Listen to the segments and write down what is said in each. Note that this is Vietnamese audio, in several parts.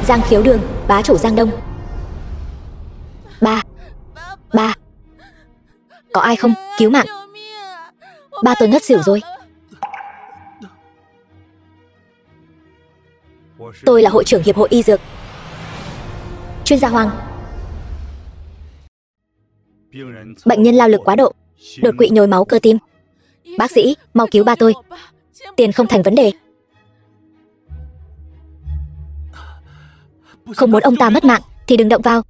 Giang Khiếu Đường, bá chủ Giang Đông. Ba. Có ai không? Cứu mạng. Ba tôi ngất xỉu rồi. Tôi là hội trưởng hiệp hội y dược. Chuyên gia Hoàng. Bệnh nhân lao lực quá độ, đột quỵ nhồi máu cơ tim. Bác sĩ, mau cứu ba tôi. Tiền không thành vấn đề. Không muốn ông ta mất mạng thì đừng động vào.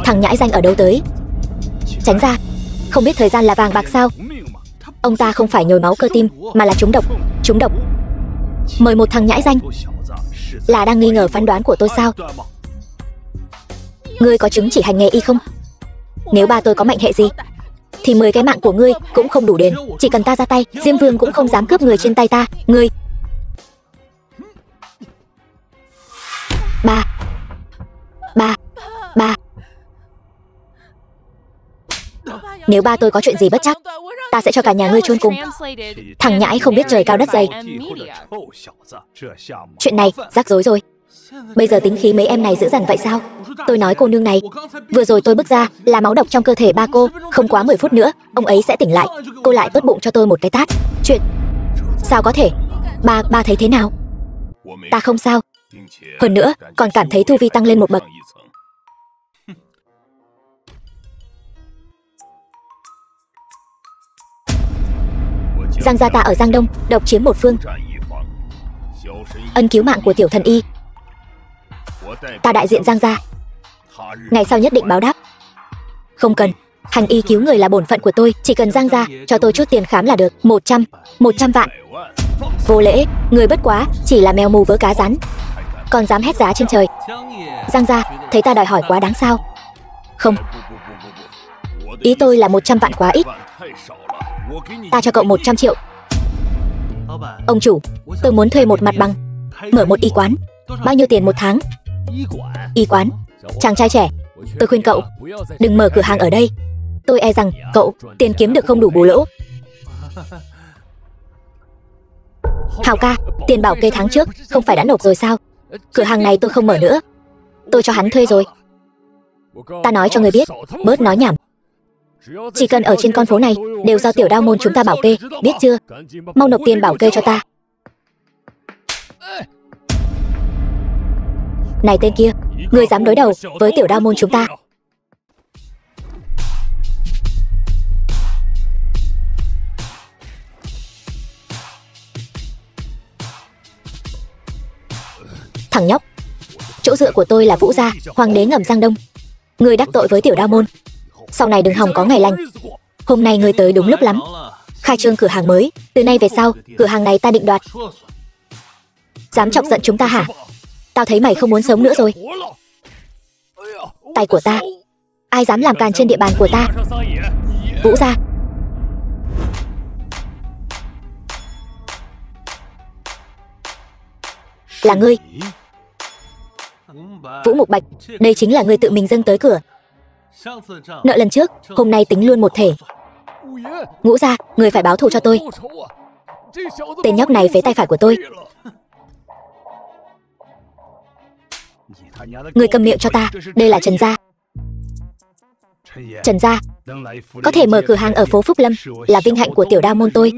Thằng nhãi danh ở đâu tới? Tránh ra. Không biết thời gian là vàng bạc sao? Ông ta không phải nhồi máu cơ tim mà là trúng độc. Trúng độc. Mời một thằng nhãi danh. Là đang nghi ngờ phán đoán của tôi sao? Ngươi có chứng chỉ hành nghề y không? Nếu ba tôi có mệnh hệ gì thì 10 cái mạng của ngươi cũng không đủ đền. Chỉ cần ta ra tay, Diêm Vương cũng không dám cướp người trên tay ta. Ngươi. Ba. Nếu ba tôi có chuyện gì bất trắc, ta sẽ cho cả nhà ngươi chôn cùng. Thằng nhãi không biết trời cao đất dày. Chuyện này rắc rối rồi. Bây giờ tính khí mấy em này dữ dằn vậy sao? Tôi nói cô nương này, vừa rồi tôi bước ra là máu độc trong cơ thể ba cô. Không quá 10 phút nữa ông ấy sẽ tỉnh lại. Cô lại tốt bụng cho tôi một cái tát. Chuyện sao có thể? Ba thấy thế nào? Ta không sao. Hơn nữa còn cảm thấy tu vi tăng lên một bậc. Giang gia ta ở Giang Đông độc chiếm một phương. Ân cứu mạng của tiểu thần y, ta đại diện Giang gia, ngày sau nhất định báo đáp. Không cần, hành y cứu người là bổn phận của tôi. Chỉ cần Giang gia cho tôi chút tiền khám là được. 100 vạn. Vô lễ, người bất quá chỉ là mèo mù vớ cá rán, còn dám hét giá trên trời. Giang gia thấy ta đòi hỏi quá đáng sao? Không, ý tôi là 100 vạn quá ít. Ta cho cậu 100 triệu. Ông chủ, tôi muốn thuê một mặt bằng, mở một y quán. Bao nhiêu tiền một tháng? Y quán? Chàng trai trẻ, tôi khuyên cậu đừng mở cửa hàng ở đây. Tôi e rằng cậu tiền kiếm được không đủ bù lỗ. Hào ca, tiền bảo kê tháng trước không phải đã nộp rồi sao? Cửa hàng này tôi không mở nữa, tôi cho hắn thuê rồi. Ta nói cho người biết, bớt nói nhảm. Chỉ cần ở trên con phố này đều do Tiểu Đao môn chúng ta bảo kê, biết chưa? Mau nộp tiền bảo kê cho ta. Này tên kia, ngươi dám đối đầu với Tiểu Đao môn chúng ta? Thằng nhóc, chỗ dựa của tôi là Vũ gia, hoàng đế ngầm Giang Đông. Ngươi đắc tội với Tiểu Đao môn, sau này đừng hòng có ngày lành. Hôm nay ngươi tới đúng lúc lắm. Khai trương cửa hàng mới, từ nay về sau cửa hàng này ta định đoạt. Dám chọc giận chúng ta hả? Tao thấy mày không muốn sống nữa rồi. Tay của ta, ai dám làm càn trên địa bàn của ta? Vũ gia. Là ngươi, Vũ Mục Bạch, đây chính là ngươi tự mình dâng tới cửa. Nợ lần trước, hôm nay tính luôn một thể. Ngũ gia, người phải báo thù cho tôi. Tên nhóc này phế tay phải của tôi. Người cầm miệng cho ta, đây là Trần gia. Trần gia, có thể mở cửa hàng ở phố Phúc Lâm là vinh hạnh của Tiểu Đao môn tôi.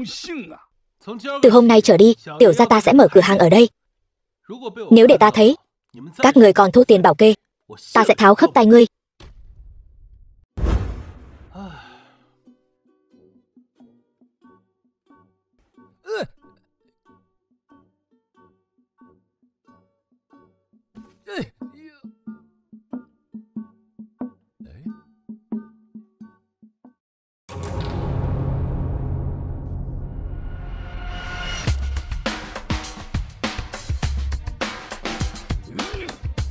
Từ hôm nay trở đi, Tiểu gia ta sẽ mở cửa hàng ở đây. Nếu để ta thấy các người còn thu tiền bảo kê, ta sẽ tháo khớp tay ngươi.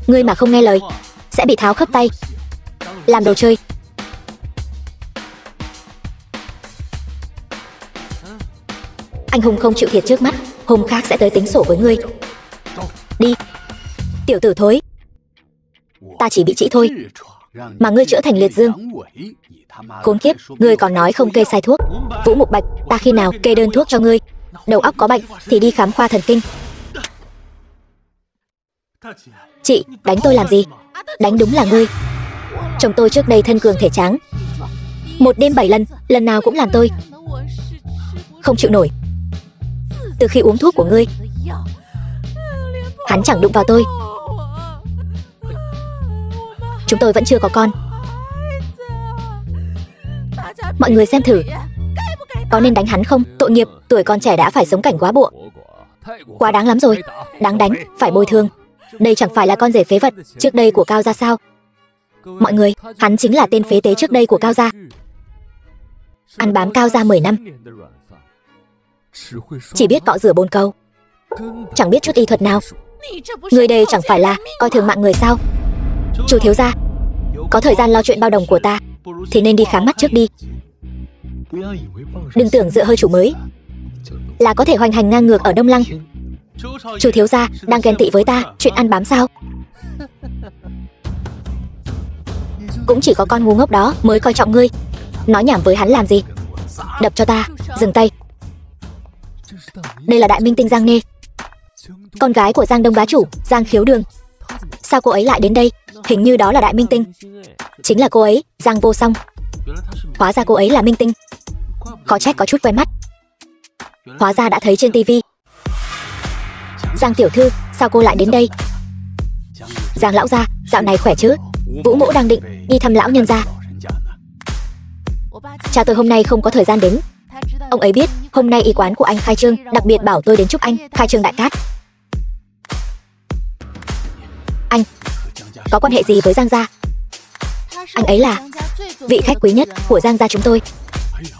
Ngươi mà không nghe lời sẽ bị tháo khớp tay. Làm đồ chơi. Anh hùng không chịu thiệt trước mắt, hôm khác sẽ tới tính sổ với ngươi. Đi. Tiểu tử thối, ta chỉ bị trĩ thôi, mà ngươi chữa thành liệt dương. Khốn kiếp, ngươi còn nói không kê sai thuốc. Vũ Mục Bạch, ta khi nào kê đơn thuốc cho ngươi? Đầu óc có bệnh thì đi khám khoa thần kinh. Chị, đánh tôi làm gì? Đánh đúng là ngươi. Chồng tôi trước đây thân cường thể tráng, một đêm 7 lần, lần nào cũng làm tôi không chịu nổi. Từ khi uống thuốc của ngươi, hắn chẳng đụng vào tôi. Chúng tôi vẫn chưa có con. Mọi người xem thử, có nên đánh hắn không? Tội nghiệp, tuổi còn trẻ đã phải sống cảnh quá bụa. Quá đáng lắm rồi. Đáng đánh, phải bồi thường. Đây chẳng phải là con rể phế vật trước đây của Cao gia sao? Mọi người, hắn chính là tên phế tế trước đây của Cao gia, ăn bám Cao gia 10 năm, chỉ biết cọ rửa bồn cầu, chẳng biết chút y thuật nào. Người đây chẳng phải là coi thường mạng người sao? Chu thiếu gia, có thời gian lo chuyện bao đồng của ta thì nên đi khám mắt trước đi. Đừng tưởng dựa hơi chủ mới là có thể hoành hành ngang ngược ở Đông Lăng. Chu thiếu gia đang ghen tị với ta chuyện ăn bám sao? Cũng chỉ có con ngu ngốc đó mới coi trọng ngươi. Nói nhảm với hắn làm gì? Đập cho ta, dừng tay. Đây là đại minh tinh Giang Nê, con gái của Giang Đông bá chủ Giang Khiếu Đường. Sao cô ấy lại đến đây? Hình như đó là đại minh tinh. Chính là cô ấy, Giang Vô Song. Hóa ra cô ấy là minh tinh. Khó trách có chút quen mắt. Hóa ra đã thấy trên tivi. Giang tiểu thư, sao cô lại đến đây? Giang lão gia, dạo này khỏe chứ? Vũ mỗ đang định đi thăm lão nhân gia. Cha tôi hôm nay không có thời gian đến. Ông ấy biết hôm nay y quán của anh khai trương, đặc biệt bảo tôi đến chúc anh khai trương đại cát. Anh có quan hệ gì với Giang gia? Anh ấy là vị khách quý nhất của Giang gia chúng tôi.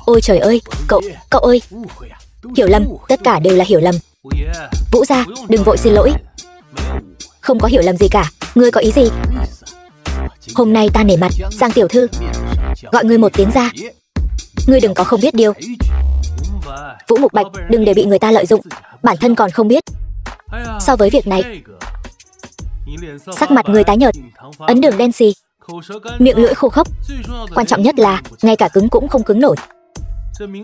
Ôi trời ơi, cậu ơi, hiểu lầm, tất cả đều là hiểu lầm. Vũ gia, đừng vội xin lỗi. Không có hiểu lầm gì cả, ngươi có ý gì? Hôm nay ta nể mặt Giang tiểu thư gọi ngươi một tiếng ra. Ngươi đừng có không biết điều. Vũ Mục Bạch, đừng để bị người ta lợi dụng, bản thân còn không biết. So với việc này, sắc mặt người tái nhợt, ấn đường đen xì, miệng lưỡi khô khốc, quan trọng nhất là ngay cả cứng cũng không cứng nổi.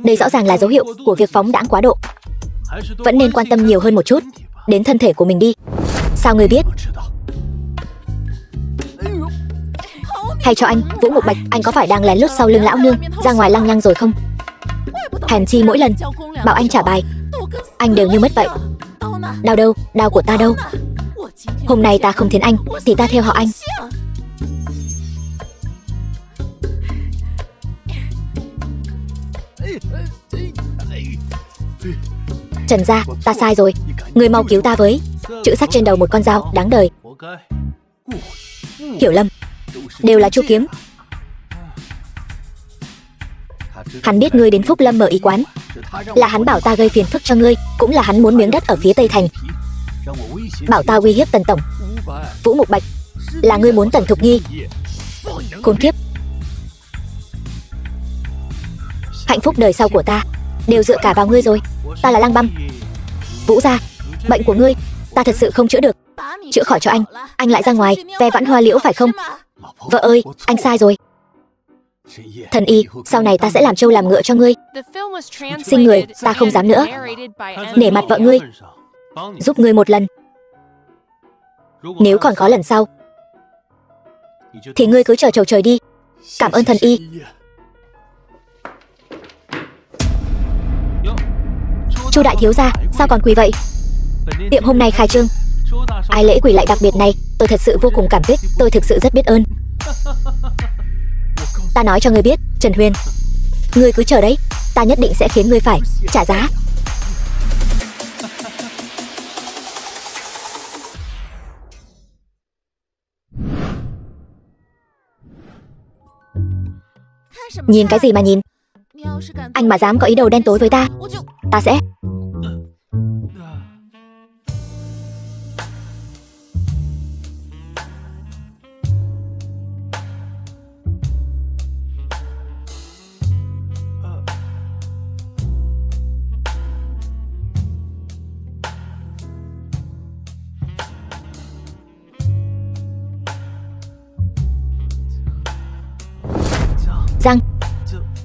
Đây rõ ràng là dấu hiệu của việc phóng đãng quá độ. Vẫn nên quan tâm nhiều hơn một chút đến thân thể của mình đi. Sao ngươi biết? Hay cho anh, Vũ Mục Bạch, anh có phải đang lén lút sau lưng lão nương ra ngoài lăng nhăng rồi không? Hèn chi mỗi lần bảo anh trả bài, anh đều như mất vậy. Đau đâu, đau của ta đâu? Hôm nay ta không thiến anh thì ta theo họ anh. Trần gia, ta sai rồi, người mau cứu ta với. Chữ sắc trên đầu một con dao, đáng đời. Hiểu lầm, đều là Chu Kiếm. Hắn biết ngươi đến Phúc Lâm mở y quán, là hắn bảo ta gây phiền phức cho ngươi, cũng là hắn muốn miếng đất ở phía Tây Thành, bảo ta uy hiếp Tần tổng. Vũ Mục Bạch, là ngươi muốn Tần Thục Nhi. Khốn kiếp, hạnh phúc đời sau của ta đều dựa cả vào ngươi rồi. Ta là Lăng Băm. Vũ gia, bệnh của ngươi ta thật sự không chữa được. Chữa khỏi cho anh lại ra ngoài ve vãn hoa liễu phải không? Vợ ơi, anh sai rồi. Thần y, sau này ta sẽ làm trâu làm ngựa cho ngươi. Sinh người, ta không dám nữa. Nể mặt vợ ngươi, giúp ngươi một lần. Nếu còn có lần sau thì ngươi cứ chờ chầu trời đi. Cảm ơn thần y. Chu đại thiếu gia, sao còn quỳ vậy? Tiệm hôm nay khai trương, ai lễ quỳ lại đặc biệt này, tôi thật sự vô cùng cảm kích, tôi thực sự rất biết ơn. Ta nói cho ngươi biết, Trần Huyền, ngươi cứ chờ đấy, ta nhất định sẽ khiến ngươi phải trả giá. Nhìn cái gì mà nhìn? Anh mà dám có ý đồ đen tối với ta, ta sẽ...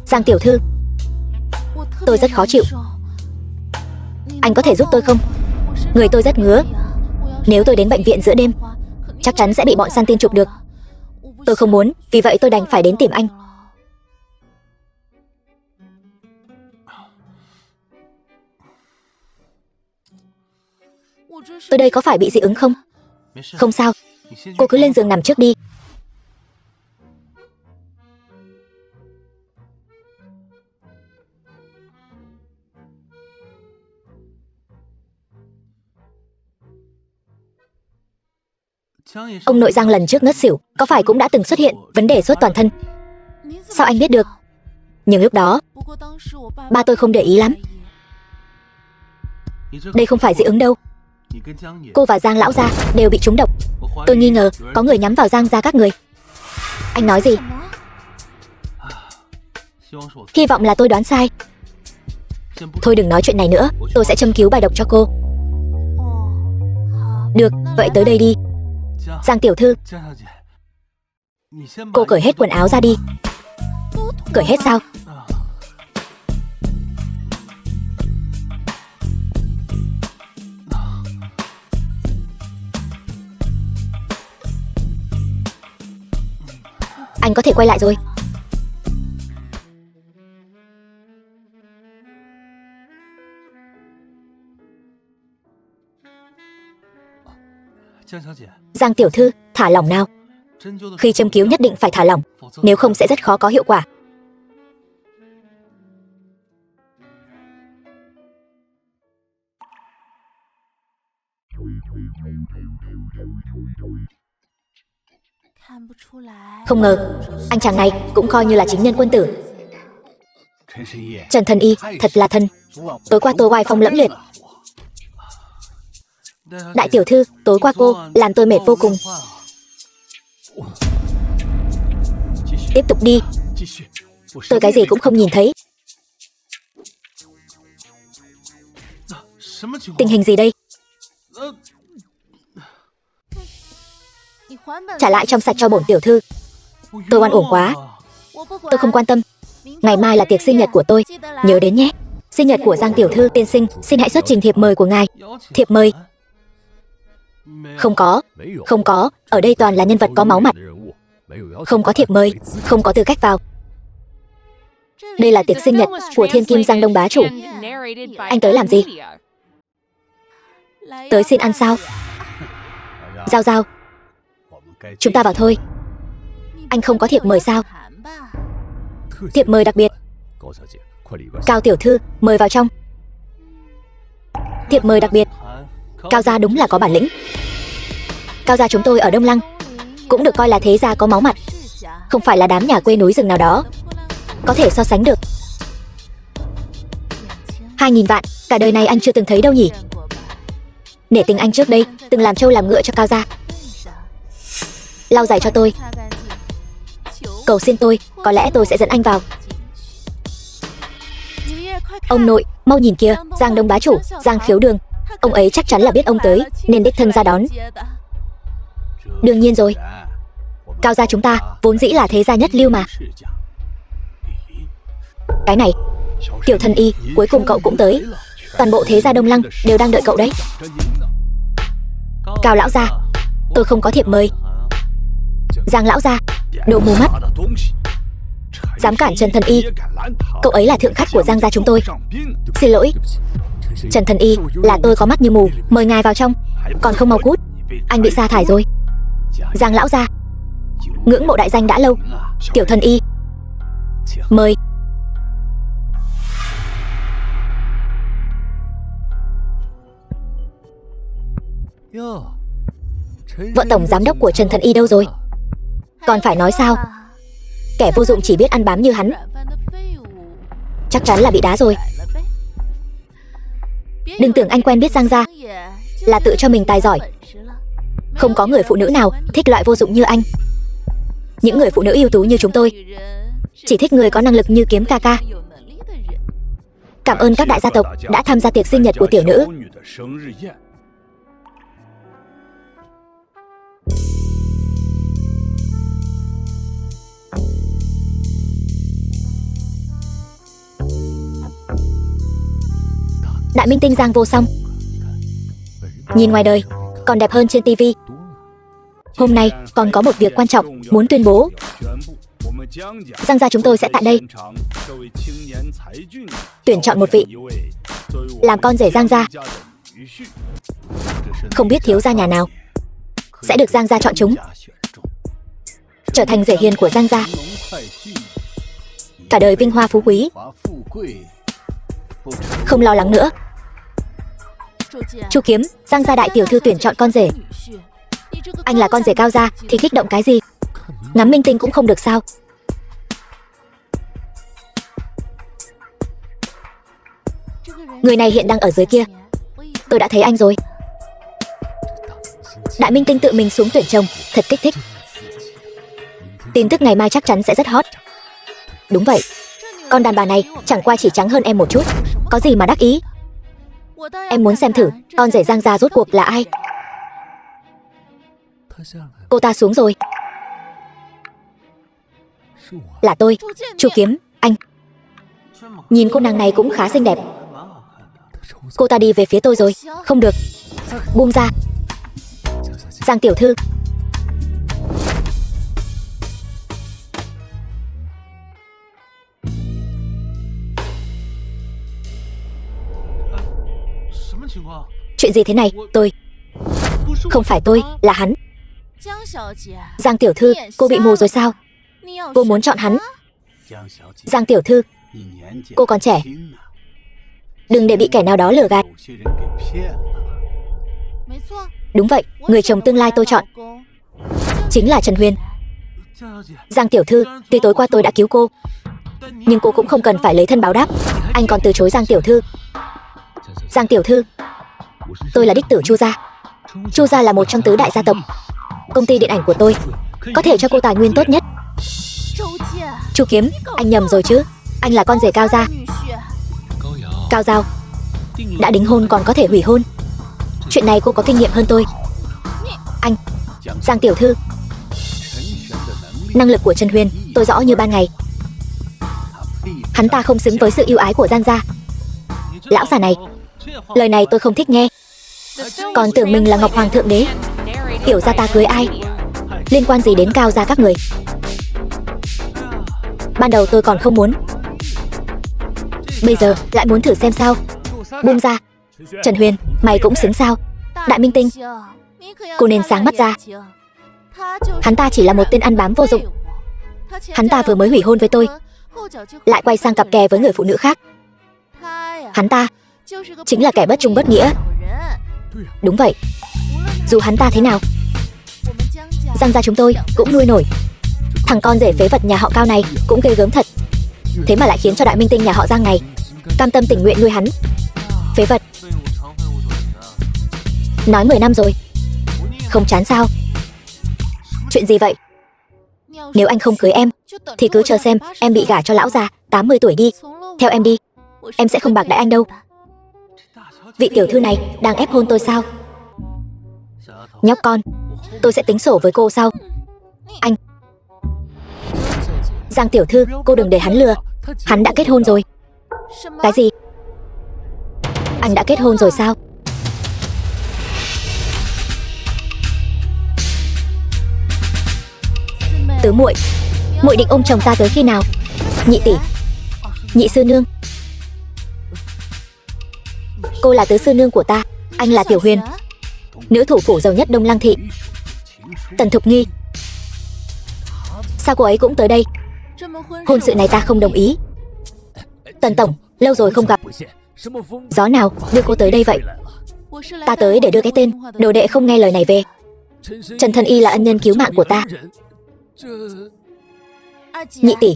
Giang tiểu thư, tôi rất khó chịu. Anh có thể giúp tôi không? Người tôi rất ngứa. Nếu tôi đến bệnh viện giữa đêm, chắc chắn sẽ bị bọn săn tin chụp được. Tôi không muốn, vì vậy tôi đành phải đến tìm anh. Tôi đây có phải bị dị ứng không? Không sao, cô cứ lên giường nằm trước đi. Ông nội Giang lần trước ngất xỉu, có phải cũng đã từng xuất hiện vấn đề sốt toàn thân? Sao anh biết được? Nhưng lúc đó, ba tôi không để ý lắm. Đây không phải dị ứng đâu. Cô và Giang lão gia đều bị trúng độc. Tôi nghi ngờ có người nhắm vào Giang gia các người. Anh nói gì? Hy vọng là tôi đoán sai. Thôi đừng nói chuyện này nữa, tôi sẽ châm cứu bài độc cho cô. Được, vậy tới đây đi. Giang tiểu thư, cô cởi hết quần áo ra đi. Cởi hết sao? Anh có thể quay lại rồi. Giang tiểu thư, thả lỏng nào. Khi châm cứu nhất định phải thả lỏng, nếu không sẽ rất khó có hiệu quả. Không ngờ, anh chàng này cũng coi như là chính nhân quân tử. Trần Thần Y, thật là thân. Tối qua tôi oai phong lẫm liệt. Đại tiểu thư, tối qua cô làm tôi mệt vô cùng. Tiếp tục đi. Tôi cái gì cũng không nhìn thấy. Tình hình gì đây? Trả lại trong sạch cho bổn tiểu thư. Tôi oan uổng quá. Tôi không quan tâm. Ngày mai là tiệc sinh nhật của tôi, nhớ đến nhé. Sinh nhật của Giang tiểu thư tiên sinh, xin hãy xuất trình thiệp mời của ngài. Thiệp mời? Không có, ở đây toàn là nhân vật có máu mặt. Không có thiệp mời, không có tư cách vào. Đây là tiệc sinh nhật của Thiên Kim Giang Đông bá chủ. Anh tới làm gì? Tới xin ăn sao? Giao, chúng ta vào thôi. Anh không có thiệp mời sao? Thiệp mời đặc biệt. Cao tiểu thư, mời vào trong. Thiệp mời đặc biệt. Cao gia đúng là có bản lĩnh. Cao gia chúng tôi ở Đông Lăng cũng được coi là thế gia có máu mặt, không phải là đám nhà quê núi rừng nào đó có thể so sánh được. 2.000 vạn, cả đời này anh chưa từng thấy đâu nhỉ. Nể tình anh trước đây từng làm trâu làm ngựa cho Cao gia. Lau giày cho tôi. Cầu xin tôi, có lẽ tôi sẽ dẫn anh vào. Ông nội, mau nhìn kìa, Giang Đông bá chủ, Giang Khiếu Đường. Ông ấy chắc chắn là biết ông tới nên đích thân ra đón. Đương nhiên rồi. Cao gia chúng ta vốn dĩ là thế gia nhất lưu mà. Cái này, Tiểu Thần Y, cuối cùng cậu cũng tới. Toàn bộ thế gia Đông Lăng đều đang đợi cậu đấy. Cao lão gia, tôi không có thiệp mời. Giang lão gia, đồ mù mắt, dám cản Trần Thần Y. Cậu ấy là thượng khách của Giang gia chúng tôi. Xin lỗi Trần Thần Y, là tôi có mắt như mù, mời ngài vào trong. Còn không mau cút, anh bị sa thải rồi. Giang lão gia, ngưỡng mộ đại danh đã lâu. Tiểu Thần Y, mời. Vợ tổng giám đốc của Trần Thần Y đâu rồi? Còn phải nói sao? Kẻ vô dụng chỉ biết ăn bám như hắn chắc chắn là bị đá rồi. Đừng tưởng anh quen biết Giang gia là tự cho mình tài giỏi. Không có người phụ nữ nào thích loại vô dụng như anh. Những người phụ nữ ưu tú như chúng tôi chỉ thích người có năng lực như Kiếm ca ca. Cảm ơn các đại gia tộc đã tham gia tiệc sinh nhật của tiểu nữ. Đại minh tinh Giang Vô Song. Nhìn ngoài đời còn đẹp hơn trên tivi. Hôm nay còn có một việc quan trọng muốn tuyên bố. Giang gia chúng tôi sẽ tại đây tuyển chọn một vị làm con rể Giang gia. Không biết thiếu gia nhà nào sẽ được Giang gia chọn chúng trở thành rể hiền của Giang gia, cả đời vinh hoa phú quý, không lo lắng nữa. Chu Kiếm, Giang gia đại tiểu thư tuyển chọn con rể. Anh là con rể Cao gia thì kích động cái gì? Ngắm minh tinh cũng không được sao? Người này hiện đang ở dưới kia. Tôi đã thấy anh rồi. Đại minh tinh tự mình xuống tuyển chồng, thật kích thích. Tin tức ngày mai chắc chắn sẽ rất hot. Đúng vậy, con đàn bà này chẳng qua chỉ trắng hơn em một chút. Có gì mà đắc ý? Em muốn xem thử con rể Giang gia rốt cuộc là ai. Cô ta xuống rồi. Là tôi, Chu Kiếm, anh. Nhìn cô nàng này cũng khá xinh đẹp. Cô ta đi về phía tôi rồi. Không được, buông ra. Giang tiểu thư. Chuyện gì thế này? Tôi không phải tôi, là hắn. Giang tiểu thư, cô bị mù rồi sao? Cô muốn chọn hắn. Giang tiểu thư, cô còn trẻ, đừng để bị kẻ nào đó lừa gạt. Đúng vậy, người chồng tương lai tôi chọn chính là Trần Huyền. Giang tiểu thư, tuy tối qua tôi đã cứu cô, nhưng cô cũng không cần phải lấy thân báo đáp. Anh còn từ chối Giang tiểu thư. Giang tiểu thư, tôi là đích tử Chu gia. Chu gia là một trong tứ đại gia tộc. Công ty điện ảnh của tôi có thể cho cô tài nguyên tốt nhất. Chu Kiếm, anh nhầm rồi chứ. Anh là con rể Cao gia. Cao Giao đã đính hôn còn có thể hủy hôn. Chuyện này cô có kinh nghiệm hơn tôi. Anh, Giang tiểu thư, năng lực của Trần Huyền tôi rõ như ban ngày. Hắn ta không xứng với sự yêu ái của Giang gia. Lão già này, lời này tôi không thích nghe. Còn tưởng mình là Ngọc Hoàng thượng đế. Tiểu gia ta cưới ai, liên quan gì đến Cao gia các người? Ban đầu tôi còn không muốn, bây giờ lại muốn thử xem sao. Buông ra. Trần Huyền, mày cũng xứng sao? Đại minh tinh, cô nên sáng mắt ra. Hắn ta chỉ là một tên ăn bám vô dụng. Hắn ta vừa mới hủy hôn với tôi, lại quay sang cặp kè với người phụ nữ khác. Hắn ta chính là kẻ bất trung bất nghĩa. Đúng vậy, dù hắn ta thế nào, Giang gia chúng tôi cũng nuôi nổi. Thằng con rể phế vật nhà họ Cao này cũng ghê gớm thật. Thế mà lại khiến cho đại minh tinh nhà họ Giang này cam tâm tình nguyện nuôi hắn. Phế vật. Nói 10 năm rồi, không chán sao? Chuyện gì vậy? Nếu anh không cưới em thì cứ chờ xem em bị gả cho lão già 80 tuổi đi. Theo em đi, em sẽ không bạc đãi anh đâu. Vị tiểu thư này đang ép hôn tôi sao? Nhóc con, tôi sẽ tính sổ với cô sau. Anh. Giang tiểu thư, cô đừng để hắn lừa. Hắn đã kết hôn rồi. Cái gì? Anh đã kết hôn rồi sao? Tứ muội, muội định ôm chồng ta tới khi nào? Nhị tỷ, nhị sư nương, cô là tứ sư nương của ta. Anh là Tiểu Huyền, nữ thủ phủ giàu nhất Đông Lăng thị. Tần Thục Nghi, sao cô ấy cũng tới đây? Hôn sự này ta không đồng ý. Tần tổng, lâu rồi không gặp. Gió nào đưa cô tới đây vậy? Ta tới để đưa cái tên đồ đệ không nghe lời này về. Trần Thần Y là ân nhân cứu mạng của ta. Nhị tỷ,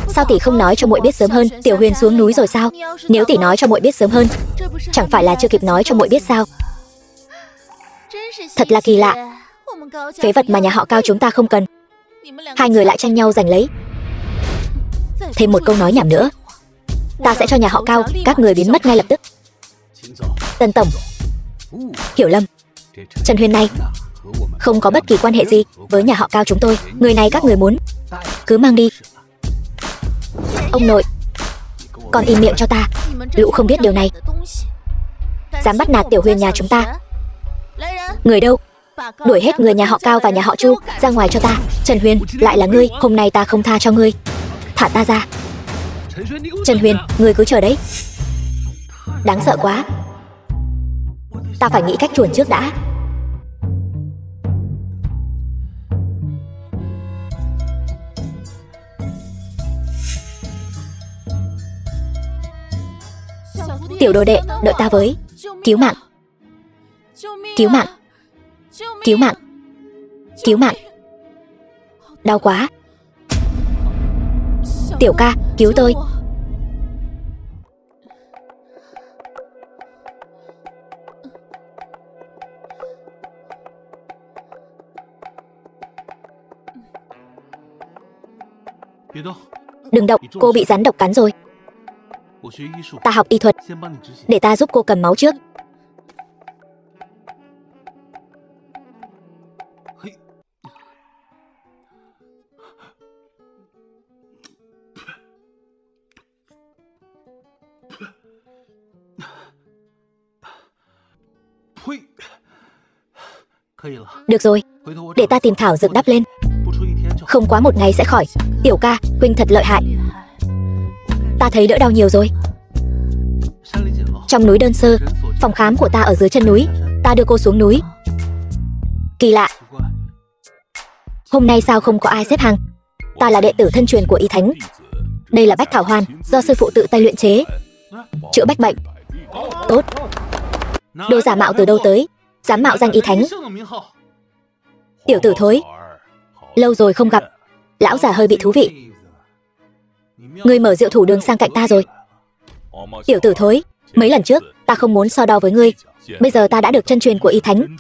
sao tỷ không nói cho muội biết sớm hơn? Tiểu Huyền xuống núi rồi sao? Nếu tỷ nói cho muội biết sớm hơn, chẳng phải là chưa kịp nói cho muội biết sao? Thật là kỳ lạ. Phế vật mà nhà họ Cao chúng ta không cần, hai người lại tranh nhau giành lấy. Thêm một câu nói nhảm nữa, ta sẽ cho nhà họ Cao các người biến mất ngay lập tức. Tần tổng, hiểu lầm. Trần Huyền này không có bất kỳ quan hệ gì với nhà họ Cao chúng tôi. Người này các người muốn cứ mang đi. Ông nội, Còn im miệng cho ta, lũ không biết điều này. Dám bắt nạt Tiểu Huyền nhà chúng ta. Người đâu? Đuổi hết người nhà họ Cao và nhà họ Chu ra ngoài cho ta. Trần Huyền, lại là ngươi, hôm nay ta không tha cho ngươi. Thả ta ra. Trần Huyền, ngươi cứ chờ đấy. Đáng sợ quá. Ta phải nghĩ cách chuồn trước đã. Tiểu đồ đệ, đợi ta với. Cứu mạng. Cứu mạng. Cứu mạng. Cứu mạng. Đau quá. Tiểu ca, cứu tôi. Đừng động, cô bị rắn độc cắn rồi. Ta học y thuật, để ta giúp cô cầm máu trước. Được rồi, để ta tìm thảo dược đắp lên. Không quá một ngày sẽ khỏi. Tiểu ca, huynh thật lợi hại. Ta thấy đỡ đau nhiều rồi. Trong núi đơn sơ, phòng khám của ta ở dưới chân núi. Ta đưa cô xuống núi. Kỳ lạ, hôm nay sao không có ai xếp hàng? Ta là đệ tử thân truyền của Y Thánh. Đây là bách thảo hoàn do sư phụ tự tay luyện chế, chữa bách bệnh. Tốt. Đồ giả mạo từ đâu tới, dám mạo danh Y Thánh? Tiểu tử thối, lâu rồi không gặp, lão già hơi bị thú vị. Ngươi mở rượu thủ đường sang cạnh ta rồi. Tiểu tử thối, mấy lần trước ta không muốn so đo với ngươi. Bây giờ ta đã được chân truyền của Y Thánh.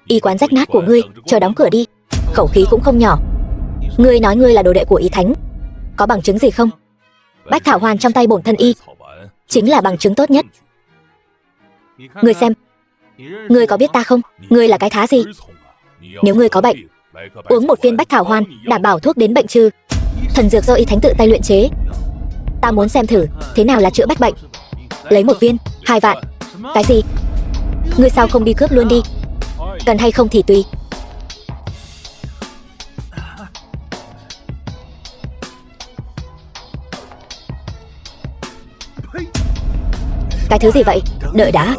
Y quán rách nát của ngươi chờ đóng cửa đi. Khẩu khí cũng không nhỏ. Ngươi nói ngươi là đồ đệ của Y Thánh, có bằng chứng gì không? Bách thảo hoàn trong tay bổn thân y chính là bằng chứng tốt nhất. Ngươi xem, ngươi có biết ta không? Ngươi là cái thá gì? Nếu ngươi có bệnh, uống một viên bách thảo hoàn đảm bảo thuốc đến bệnh trừ. Thần dược do Y Thánh tự tay luyện chế. Ta muốn xem thử thế nào là chữa bách bệnh. Lấy một viên, 2 vạn. Cái gì? Ngươi sao không đi cướp luôn đi? Cần hay không thì tùy. Cái thứ gì vậy? Đợi đã.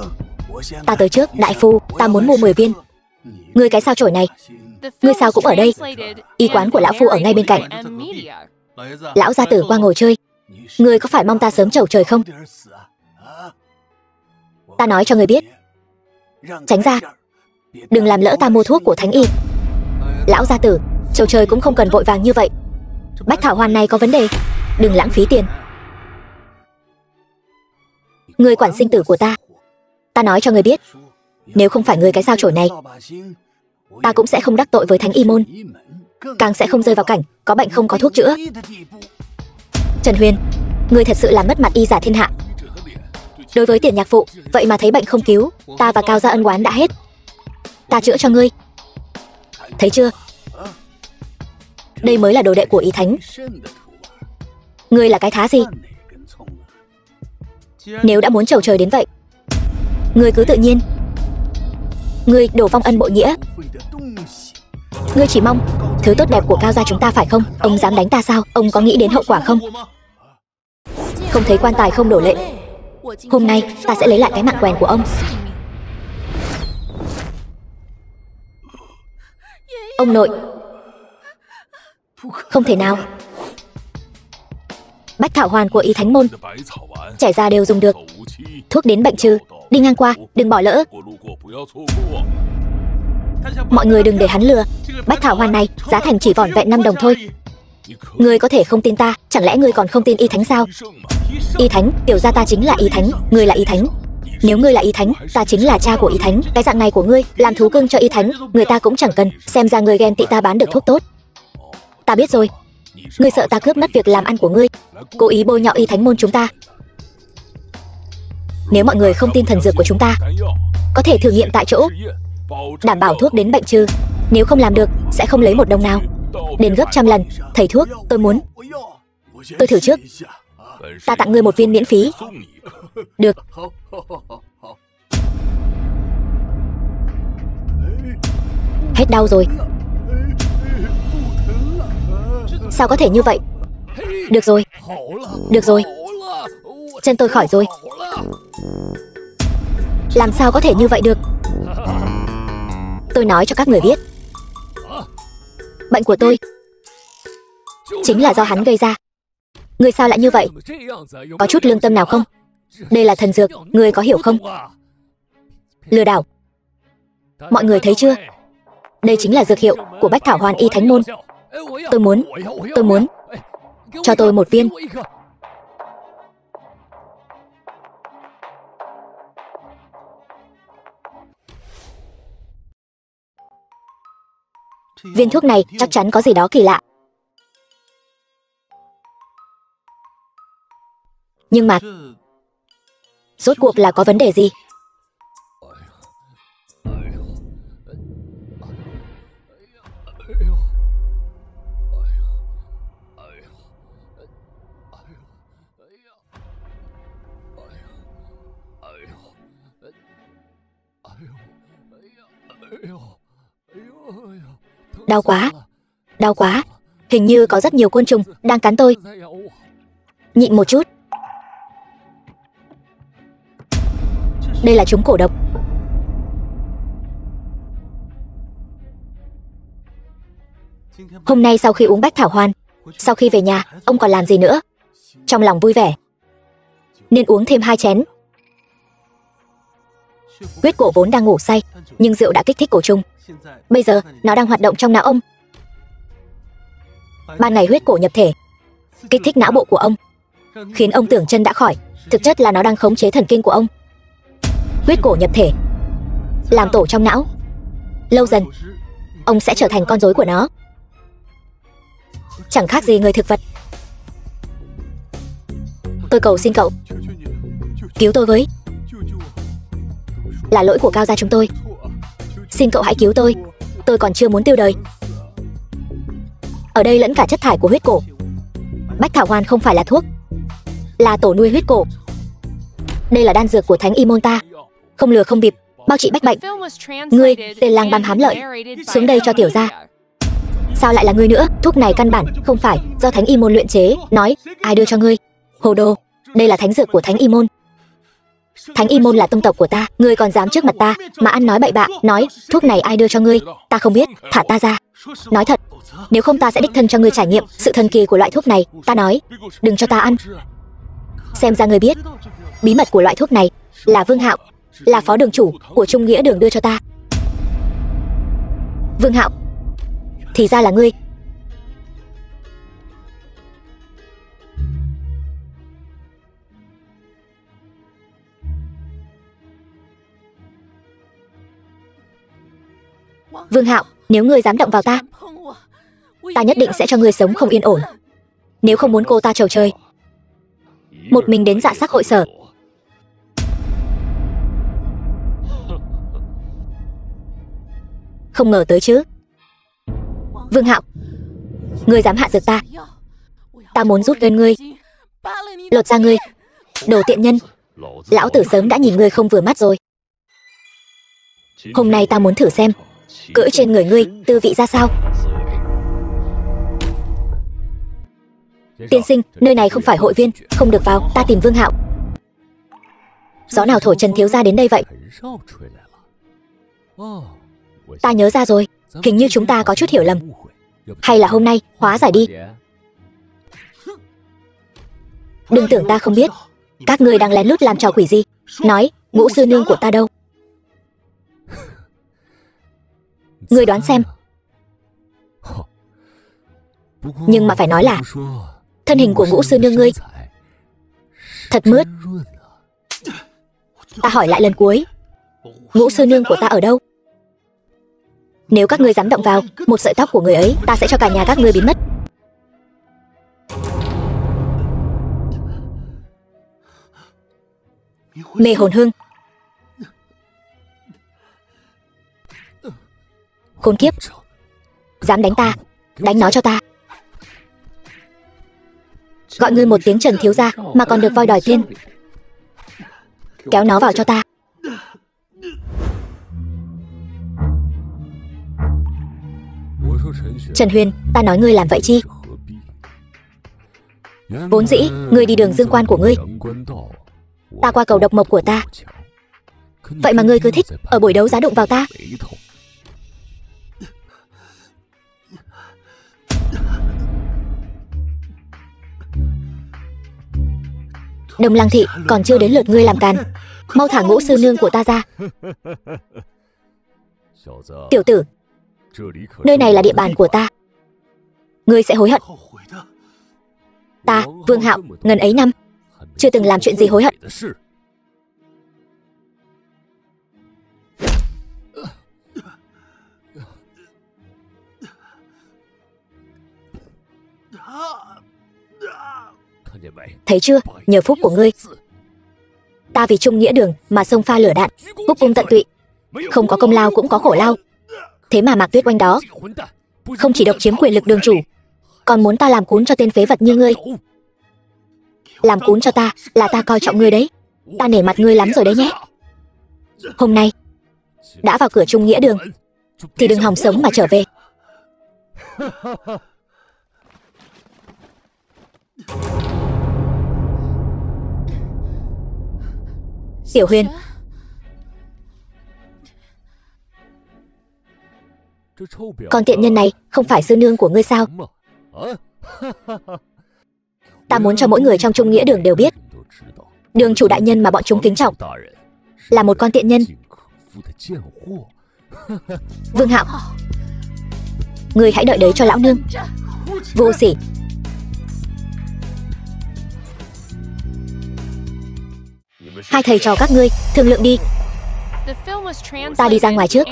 Ta tới trước, đại phu, ta muốn mua 10 viên. Ngươi cái sao chổi này? Ngươi sao cũng ở đây? Y quán của lão phu ở ngay bên cạnh. Lão gia tử qua ngồi chơi. Ngươi có phải mong ta sớm chầu trời không? Ta nói cho ngươi biết, tránh ra, đừng làm lỡ ta mua thuốc của Thánh Y. Lão gia tử, chầu trời cũng không cần vội vàng như vậy. Bách thảo hoàn này có vấn đề, đừng lãng phí tiền. Ngươi quản sinh tử của ta. Ta nói cho ngươi biết, nếu không phải ngươi cái sao chổi này, ta cũng sẽ không đắc tội với Thánh Y môn, càng sẽ không rơi vào cảnh có bệnh không có thuốc chữa. Trần Huyền, ngươi thật sự làm mất mặt Y giả thiên hạ. Đối với Tiền nhạc phụ, vậy mà thấy bệnh không cứu, ta và Cao gia ân oán đã hết. Ta chữa cho ngươi. Thấy chưa? Đây mới là đồ đệ của Y Thánh. Ngươi là cái thá gì? Nếu đã muốn chầu trời đến vậy, ngươi cứ tự nhiên. Ngươi đổ vong ân bội nghĩa. Ngươi chỉ mong thứ tốt đẹp của Cao gia chúng ta phải không? Ông dám đánh ta sao? Ông có nghĩ đến hậu quả không? Không thấy quan tài không đổ lệ. Hôm nay ta sẽ lấy lại cái mạng quèn của ông. Ông nội. Không thể nào. Bách thảo hoàn của Y Thánh môn, trải ra đều dùng được. Thuốc đến bệnh trừ. Đi ngang qua, đừng bỏ lỡ. Mọi người đừng để hắn lừa. Bách thảo hoàn này giá thành chỉ vỏn vẹn 5 đồng thôi. Ngươi có thể không tin ta, chẳng lẽ ngươi còn không tin Y Thánh sao? Y Thánh, tiểu gia ta chính là Y Thánh. Ngươi là Y Thánh. Nếu ngươi là Y Thánh, ta chính là cha của Y Thánh. Cái dạng này của ngươi làm thú cưng cho Y Thánh, người ta cũng chẳng cần. Xem ra ngươi ghen tị ta bán được thuốc tốt. Ta biết rồi. Ngươi sợ ta cướp mất việc làm ăn của ngươi, cố ý bôi nhọ Y Thánh môn chúng ta. Nếu mọi người không tin thần dược của chúng ta, có thể thử nghiệm tại chỗ, đảm bảo thuốc đến bệnh trừ. Nếu không làm được, sẽ không lấy một đồng nào, đến gấp trăm lần. Thầy thuốc, tôi muốn. Tôi thử trước. ta tặng ngươi một viên miễn phí. Được. Hết đau rồi. Sao có thể như vậy? Được rồi. Được rồi. Chân tôi khỏi rồi. Làm sao có thể như vậy được? Tôi nói cho các người biết, bệnh của tôi chính là do hắn gây ra. Ngươi sao lại như vậy? Có chút lương tâm nào không? Đây là thần dược, ngươi có hiểu không? Lừa đảo. Mọi người thấy chưa? Đây chính là dược hiệu của Bách Thảo Hoàn Y Thánh Môn. Tôi muốn. Cho tôi một viên. Viên thuốc này chắc chắn có gì đó kỳ lạ. Nhưng mà rốt cuộc là có vấn đề gì? Đau quá. Đau quá. Hình như có rất nhiều côn trùng đang cắn tôi. Nhịn một chút. Đây là trúng cổ độc. Hôm nay sau khi uống Bách Thảo Hoàn, sau khi về nhà, ông còn làm gì nữa? Trong lòng vui vẻ nên uống thêm 2 chén. Huyết cổ vốn đang ngủ say, nhưng rượu đã kích thích cổ trùng. Bây giờ nó đang hoạt động trong não ông. Ban ngày huyết cổ nhập thể, kích thích não bộ của ông, khiến ông tưởng chân đã khỏi. Thực chất là nó đang khống chế thần kinh của ông. Huyết cổ nhập thể, làm tổ trong não. Lâu dần, ông sẽ trở thành con rối của nó. Chẳng khác gì người thực vật. Tôi cầu xin cậu, cứu tôi với. Là lỗi của Cao gia chúng tôi. Xin cậu hãy cứu tôi còn chưa muốn tiêu đời. Ở đây lẫn cả chất thải của huyết cổ. Bách Thảo Hoàn không phải là thuốc, là tổ nuôi huyết cổ. Đây là đan dược của Thánh Y Môn ta, không lừa không bịp, bao trị bách bệnh. Ngươi, tên lang băm hám lợi, xuống đây cho tiểu gia. Sao lại là ngươi nữa? Thuốc này căn bản không phải do Thánh Y Môn luyện chế. Nói, ai đưa cho ngươi? Hồ đồ, đây là thánh dược của Thánh Y Môn. Thánh Y Môn là tông tộc của ta, ngươi còn dám trước mặt ta mà ăn nói bậy bạ, nói thuốc này ai đưa cho ngươi? Ta không biết, thả ta ra. Nói thật, nếu không ta sẽ đích thân cho ngươi trải nghiệm sự thần kỳ của loại thuốc này. Ta nói, đừng cho ta ăn. Xem ra ngươi biết, bí mật của loại thuốc này là Vương Hạo, là phó đường chủ của Trung Nghĩa Đường đưa cho ta. Vương Hạo, thì ra là ngươi. Vương Hạo, nếu ngươi dám động vào ta, ta nhất định sẽ cho ngươi sống không yên ổn. Nếu không muốn cô ta trầu trời, một mình đến Dạ Sắc hội sở. Không ngờ tới chứ. Vương Hạo, ngươi dám hạ dược ta, ta muốn rút gân ngươi, lột da ngươi. Đồ tiện nhân, lão tử sớm đã nhìn ngươi không vừa mắt rồi. Hôm nay ta muốn thử xem cưỡi trên người ngươi tư vị ra sao. Tiên sinh, nơi này không phải hội viên, không được vào, ta tìm Vương Hạo. Gió nào thổi Trần thiếu gia đến đây vậy? Ta nhớ ra rồi, hình như chúng ta có chút hiểu lầm. Hay là hôm nay hóa giải đi. Đừng tưởng ta không biết, các ngươi đang lén lút làm trò quỷ gì. Nói, Ngũ sư nương của ta đâu? Ngươi đoán xem. Nhưng mà phải nói là thân hình của Ngũ sư nương ngươi thật mướt. Ta hỏi lại lần cuối, Ngũ sư nương của ta ở đâu? Nếu các ngươi dám động vào một sợi tóc của người ấy, ta sẽ cho cả nhà các ngươi biến mất. Mê hồn hương. Khốn kiếp, dám đánh ta, đánh nó cho ta. Gọi ngươi một tiếng Trần thiếu gia mà còn được voi đòi tiên. Kéo nó vào cho ta. Trần Huyền, ta nói ngươi làm vậy chi? Vốn dĩ, ngươi đi đường dương quan của ngươi, ta qua cầu độc mộc của ta. Vậy mà ngươi cứ thích ở buổi đấu giá đụng vào ta. Đông Lăng thị, còn chưa đến lượt ngươi làm càn. Mau thả Ngũ sư nương của ta ra. Tiểu tử, nơi này là địa bàn của ta. Ngươi sẽ hối hận. Ta, Vương Hạo, ngần ấy năm chưa từng làm chuyện gì hối hận. Thấy chưa, nhờ phúc của ngươi, ta vì trung nghĩa đường mà xông pha lửa đạn, húc cung tận tụy. Không có công lao cũng có khổ lao. Thế mà Mạc Tuyết Oanh đó không chỉ độc chiếm quyền lực đường chủ, còn muốn ta làm cún cho tên phế vật như ngươi. Làm cún cho ta là ta coi trọng ngươi đấy. Ta nể mặt ngươi lắm rồi đấy nhé. Hôm nay đã vào cửa trung nghĩa đường thì đừng hòng sống mà trở về. Tiểu Huyền, con tiện nhân này không phải sư nương của ngươi sao? Ta muốn cho mỗi người trong trung nghĩa đường đều biết, đường chủ đại nhân mà bọn chúng kính trọng là một con tiện nhân. Vương Hạo, ngươi hãy đợi đấy cho lão nương. Vô sỉ. Hai thầy trò các ngươi thương lượng đi. Ta đi ra ngoài trước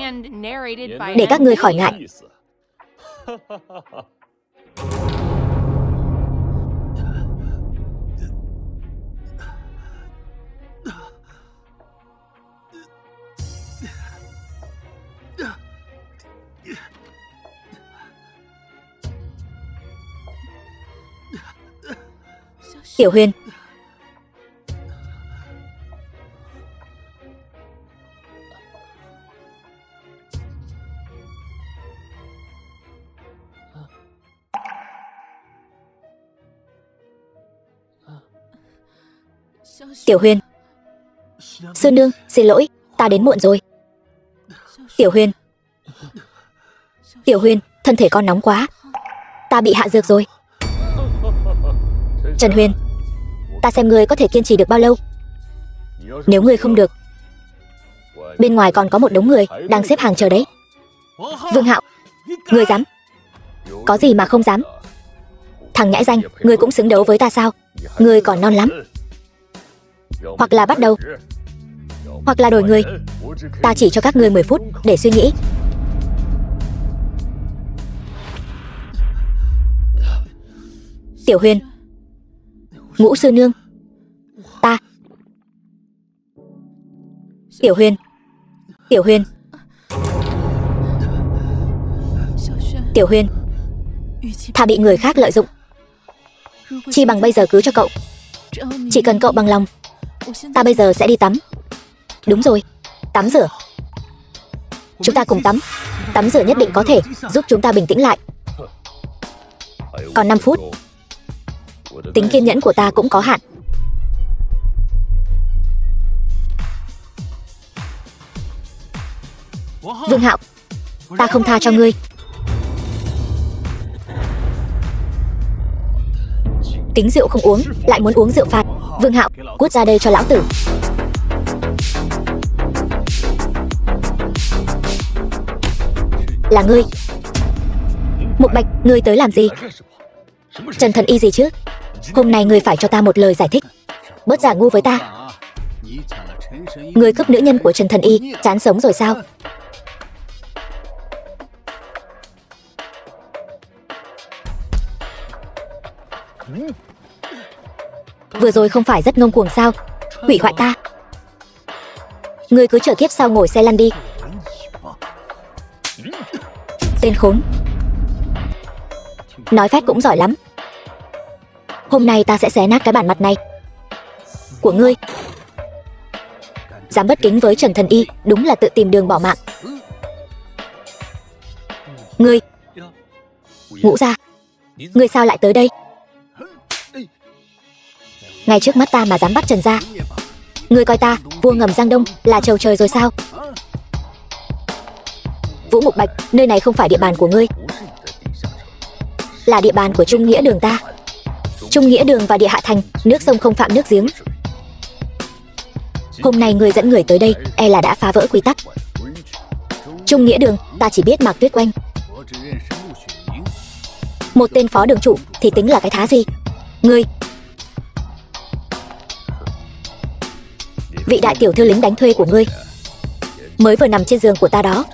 để các ngươi khỏi ngại. Tiểu Huyền, Tiểu Huyền, sư nương, xin lỗi, ta đến muộn rồi. Tiểu Huyền, Tiểu Huyền, thân thể con nóng quá, ta bị hạ dược rồi. Trần Huyền, ta xem ngươi có thể kiên trì được bao lâu. Nếu ngươi không được, bên ngoài còn có một đống người đang xếp hàng chờ đấy. Vương Hạo, ngươi dám? Có gì mà không dám? Thằng nhãi danh, ngươi cũng xứng đấu với ta sao? Ngươi còn non lắm. Hoặc là bắt đầu, hoặc là đổi người. Ta chỉ cho các ngươi 10 phút để suy nghĩ. Tiểu Huyền, Ngũ sư nương, ta. Tiểu Huyền, Tiểu Huyền, Tiểu Huyền, thà bị người khác lợi dụng, chi bằng bây giờ cứ cho cậu. Chỉ cần cậu bằng lòng, ta bây giờ sẽ đi tắm. Đúng rồi, tắm rửa. Chúng ta cùng tắm. Tắm rửa nhất định có thể giúp chúng ta bình tĩnh lại. Còn 5 phút. Tính kiên nhẫn của ta cũng có hạn. Vương Hạo, ta không tha cho ngươi. Kính rượu không uống, lại muốn uống rượu phạt. Vương Hạo, cút ra đây cho lão tử. Là ngươi. Mục Bạch, ngươi tới làm gì? Trần Thần Y gì chứ? Hôm nay ngươi phải cho ta một lời giải thích. Bớt giả ngu với ta. Ngươi cướp nữ nhân của Trần Thần Y, chán sống rồi sao? Vừa rồi không phải rất ngông cuồng sao? Hủy hoại ta. Ngươi cứ chờ kiếp sau ngồi xe lăn đi. Tên khốn. Nói phét cũng giỏi lắm. Hôm nay ta sẽ xé nát cái bản mặt này của ngươi. Dám bất kính với Trần Thần Y, đúng là tự tìm đường bỏ mạng. Ngươi, Ngũ Gia, ngươi sao lại tới đây? Ngay trước mắt ta mà dám bắt Trần gia. Ngươi coi ta, vua ngầm Giang Đông, là trầu trời rồi sao? Vũ Mục Bạch, nơi này không phải địa bàn của ngươi, là địa bàn của Trung Nghĩa Đường ta. Trung Nghĩa Đường và Địa Hạ Thành, nước sông không phạm nước giếng. Hôm nay ngươi dẫn người tới đây, e là đã phá vỡ quy tắc. Trung Nghĩa Đường, ta chỉ biết Mạc Tuyết Oanh. Một tên phó đường chủ thì tính là cái thá gì? Ngươi, vị đại tiểu thư lính đánh thuê của ngươi, mới vừa nằm trên giường của ta đó.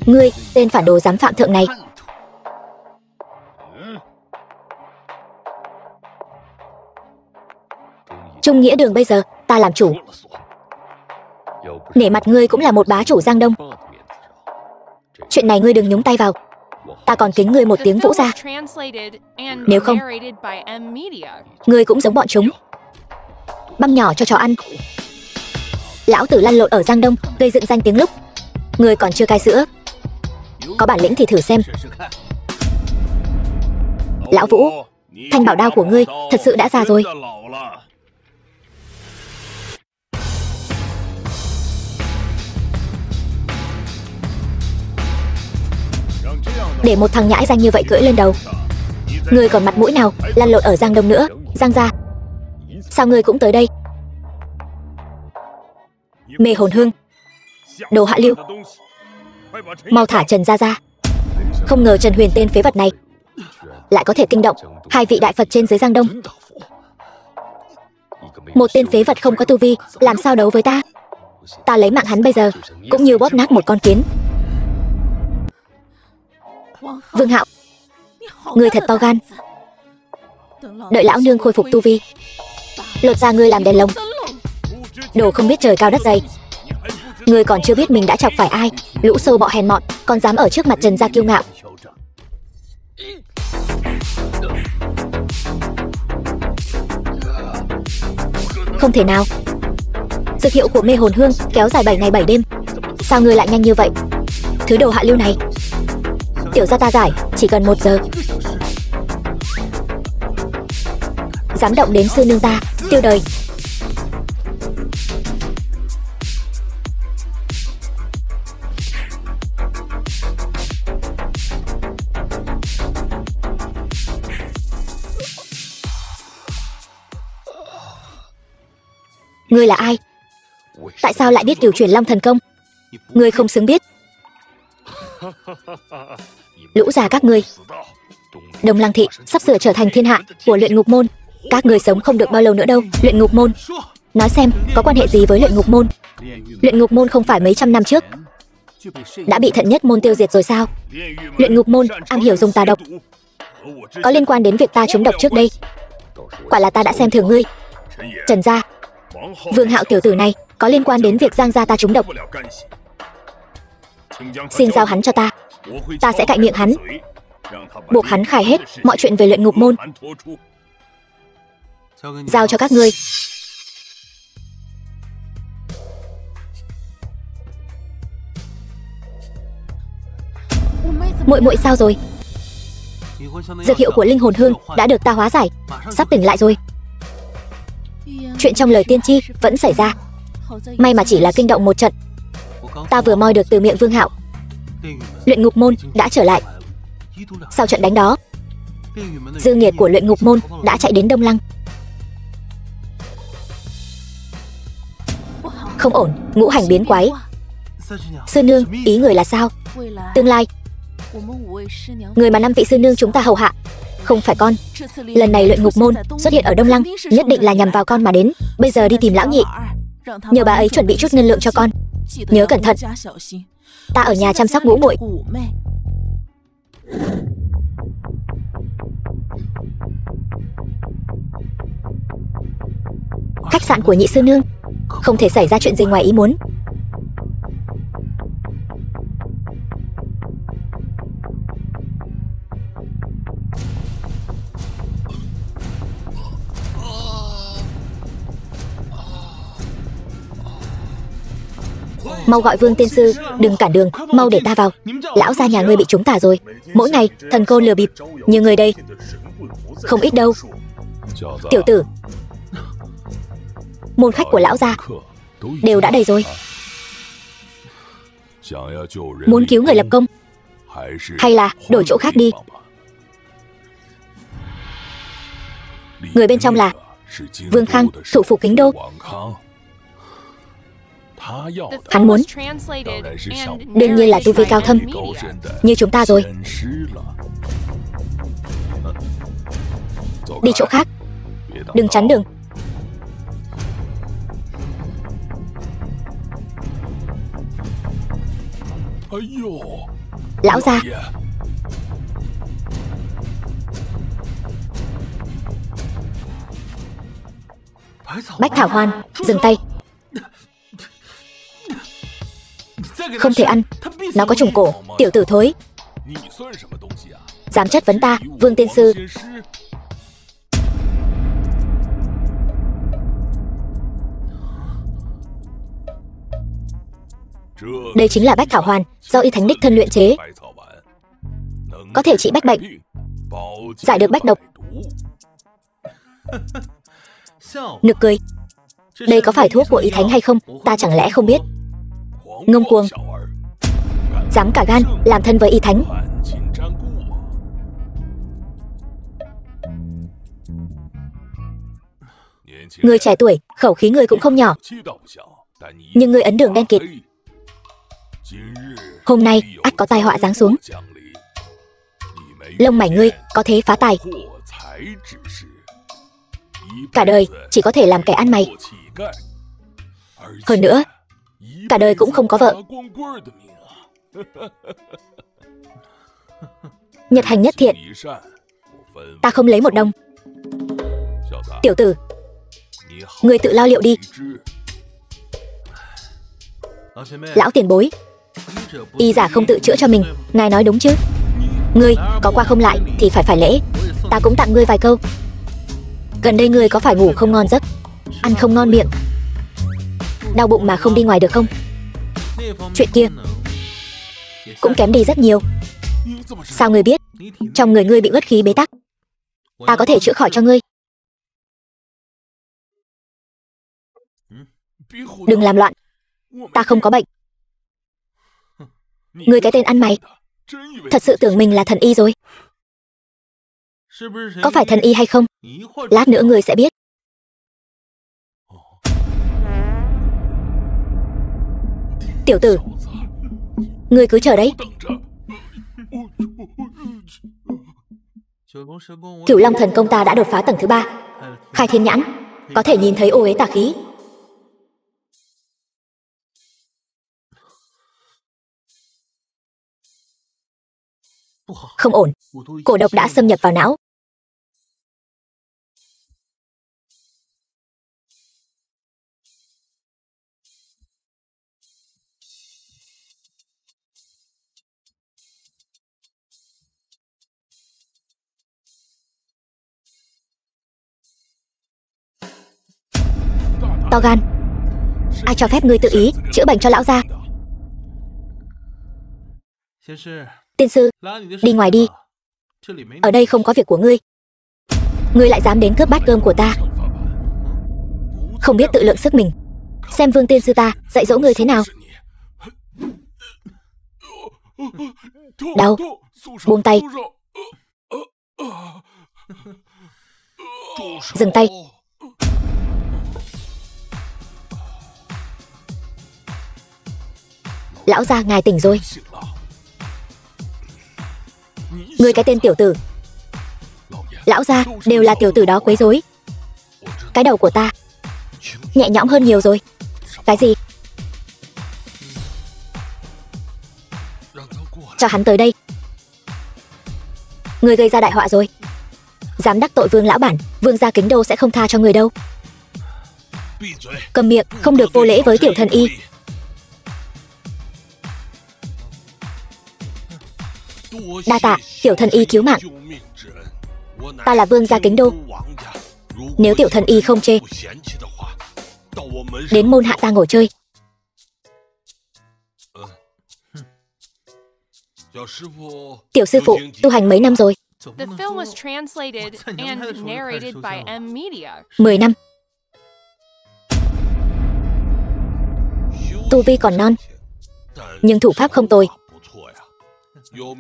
Ngươi, tên phản đồ dám phạm thượng này. Trung Nghĩa Đường bây giờ, ta làm chủ. Nể mặt ngươi cũng là một bá chủ Giang Đông. Chuyện này ngươi đừng nhúng tay vào. Ta còn kính ngươi một tiếng Vũ gia. Nếu không, ngươi cũng giống bọn chúng. Băm nhỏ cho chó ăn. Lão tử lăn lộn ở Giang Đông, gây dựng danh tiếng lúc ngươi còn chưa cai sữa. Có bản lĩnh thì thử xem. Lão Vũ, thanh bảo đao của ngươi thật sự đã già rồi. Để một thằng nhãi danh như vậy cưỡi lên đầu, ngươi còn mặt mũi nào lăn lộn ở Giang Đông nữa? Giang gia, sao ngươi cũng tới đây? Mê hồn hương, đồ hạ lưu, mau thả Trần gia ra. Không ngờ Trần Huyền tên phế vật này lại có thể kinh động hai vị đại Phật trên dưới Giang Đông. Một tên phế vật không có tu vi làm sao đấu với ta? Ta lấy mạng hắn bây giờ cũng như bóp nát một con kiến. Vương Hạo, ngươi thật to gan. Đợi lão nương khôi phục tu vi, lột ra ngươi làm đèn lồng. Đồ không biết trời cao đất dày. Ngươi còn chưa biết mình đã chọc phải ai. Lũ sâu bọ hèn mọn, còn dám ở trước mặt Trần gia kiêu ngạo. Không thể nào. Dược hiệu của mê hồn hương kéo dài 7 ngày 7 đêm. Sao ngươi lại nhanh như vậy? Thứ đồ hạ lưu này, tiểu gia ta giải chỉ cần 1 giờ. Dám động đến sư nương ta, tiêu đời. Ngươi là ai? Tại sao lại biết điều chuyển Long Thần Công? Ngươi không xứng biết. Lũ già các ngươi, Đông Lăng thị sắp sửa trở thành thiên hạ của Luyện Ngục môn. Các ngươi sống không được bao lâu nữa đâu. Luyện Ngục môn, nói xem có quan hệ gì với Luyện Ngục môn? Luyện Ngục môn không phải mấy trăm năm trước đã bị Thận Nhất môn tiêu diệt rồi sao? Luyện Ngục môn am hiểu dùng tà độc, có liên quan đến việc ta trúng độc trước đây. Quả là ta đã xem thường ngươi. Trần gia, Vương Hạo tiểu tử này có liên quan đến việc Giang gia ta trúng độc. Xin giao hắn cho ta, ta sẽ cạy miệng hắn, buộc hắn khai hết mọi chuyện về Luyện Ngục môn. Giao cho các ngươi. Muội muội sao rồi? Dược hiệu của linh hồn hương đã được ta hóa giải, sắp tỉnh lại rồi. Chuyện trong lời tiên tri vẫn xảy ra. May mà chỉ là kinh động một trận. Ta vừa moi được từ miệng Vương Hạo, Luyện Ngục môn đã trở lại. Sau trận đánh đó, dư nghiệt của Luyện Ngục môn đã chạy đến Đông Lăng. Không ổn, ngũ hành biến quái. Sư nương, ý người là sao? Tương lai, người mà 5 vị sư nương chúng ta hầu hạ không phải con. Lần này Luyện Ngục môn xuất hiện ở Đông Lăng nhất định là nhằm vào con mà đến. Bây giờ đi tìm lão nhị, nhờ bà ấy chuẩn bị chút ngân lượng cho con. Nhớ cẩn thận. Ta ở nhà chăm sóc ngũ muội. Khách sạn của nhị sư nương, không thể xảy ra chuyện gì ngoài ý muốn. Mau gọi Vương tiên sư, đừng cản đường, mau để ta vào. Lão gia nhà ngươi bị trúng tà rồi. Mỗi ngày thần côn lừa bịp. Như người đây không ít đâu. Tiểu tử, môn khách của lão gia đều đã đầy rồi. Muốn cứu người lập công, hay là đổi chỗ khác đi. Người bên trong là Vương Khang, thủ phủ Kính Đô. Hắn muốn đương nhiên là tu vi cao thâm như chúng ta rồi. Đi chỗ khác, đừng chắn đường. Lão gia, Bách Thảo Hoan, dừng tay. Không thể ăn, nó có trùng cổ. Tiểu tử thối, dám chất vấn ta, Vương tiên sư. Đây chính là Bách Thảo Hoàn do Y Thánh đích thân luyện chế, có thể trị bách bệnh, giải được bách độc. Nực cười. Đây có phải thuốc của Y Thánh hay không, ta chẳng lẽ không biết. Ngông cuồng, dám cả gan làm thân với Y Thánh. Người trẻ tuổi, khẩu khí người cũng không nhỏ, nhưng người ấn đường đen kịt. Hôm nay ắt có tai họa giáng xuống. Lông mày ngươi có thế phá tài, cả đời chỉ có thể làm kẻ ăn mày. Hơn nữa, cả đời cũng không có vợ. Nhật hành nhất thiện, ta không lấy một đồng. Tiểu tử, ngươi tự lo liệu đi. Lão tiền bối, y giả không tự chữa cho mình, ngài nói đúng chứ? Ngươi có qua không lại thì phải lễ. Ta cũng tặng ngươi vài câu. Gần đây ngươi có phải ngủ không ngon giấc, ăn không ngon miệng, đau bụng mà không đi ngoài được không? Chuyện kia cũng kém đi rất nhiều. Sao ngươi biết? Trong người ngươi bị uất khí bế tắc, ta có thể chữa khỏi cho ngươi. Đừng làm loạn, ta không có bệnh. Ngươi cái tên ăn mày, thật sự tưởng mình là thần y rồi. Có phải thần y hay không, lát nữa ngươi sẽ biết. Tiểu tử, ngươi cứ chờ đấy. Cửu Long thần công ta đã đột phá tầng thứ 3, khai thiên nhãn, có thể nhìn thấy ô uế tà khí. Không ổn, cổ độc đã xâm nhập vào não. To gan, ai cho phép ngươi tự ý chữa bệnh cho lão gia? Tiên sư, đi ngoài đi, ở đây không có việc của ngươi. Ngươi lại dám đến cướp bát cơm của ta, không biết tự lượng sức mình. Xem Vương tiên sư ta dạy dỗ ngươi thế nào. Đau, buông tay. Dừng tay. Lão gia ngài tỉnh rồi. Ngươi cái tên tiểu tử, lão gia đều là tiểu tử đó quấy rối. Cái đầu của ta nhẹ nhõm hơn nhiều rồi. Cái gì? Cho hắn tới đây. Ngươi gây ra đại họa rồi, dám đắc tội Vương lão bản, Vương gia Kính Đô sẽ không tha cho người đâu. Cầm miệng, không được vô lễ với tiểu thần y. Đa tạ tiểu thần y cứu mạng. Ta là Vương gia Kính Đô, nếu tiểu thần y không chê, đến môn hạ ta ngồi chơi. Tiểu sư phụ tu hành mấy năm rồi? The film was translated and narrated by M Media. 10 năm. Tu vi còn non, nhưng thủ pháp không tồi.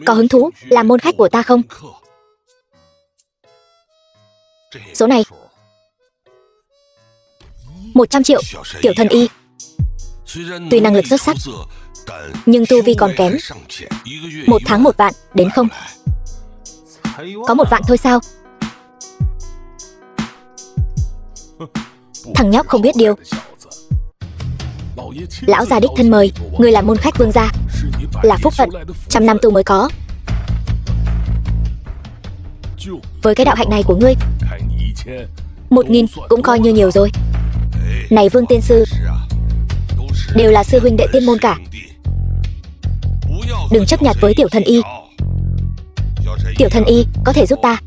Có hứng thú làm môn khách của ta không? Số này 100 triệu. Tiểu thần y tuy năng lực xuất sắc, nhưng tu vi còn kém. 1 tháng 1 vạn, đến không? Có 1 vạn thôi sao? Thằng nhóc không biết điều. Lão già đích thân mời người làm môn khách vương gia, là phúc phận 100 năm tu mới có. Với cái đạo hạnh này của ngươi, 1000 cũng coi như nhiều rồi. Này Vương tiên sư, đều là sư huynh đệ tiên môn cả, đừng chấp nhặt với tiểu thần y. Tiểu thần y có thể giúp ta.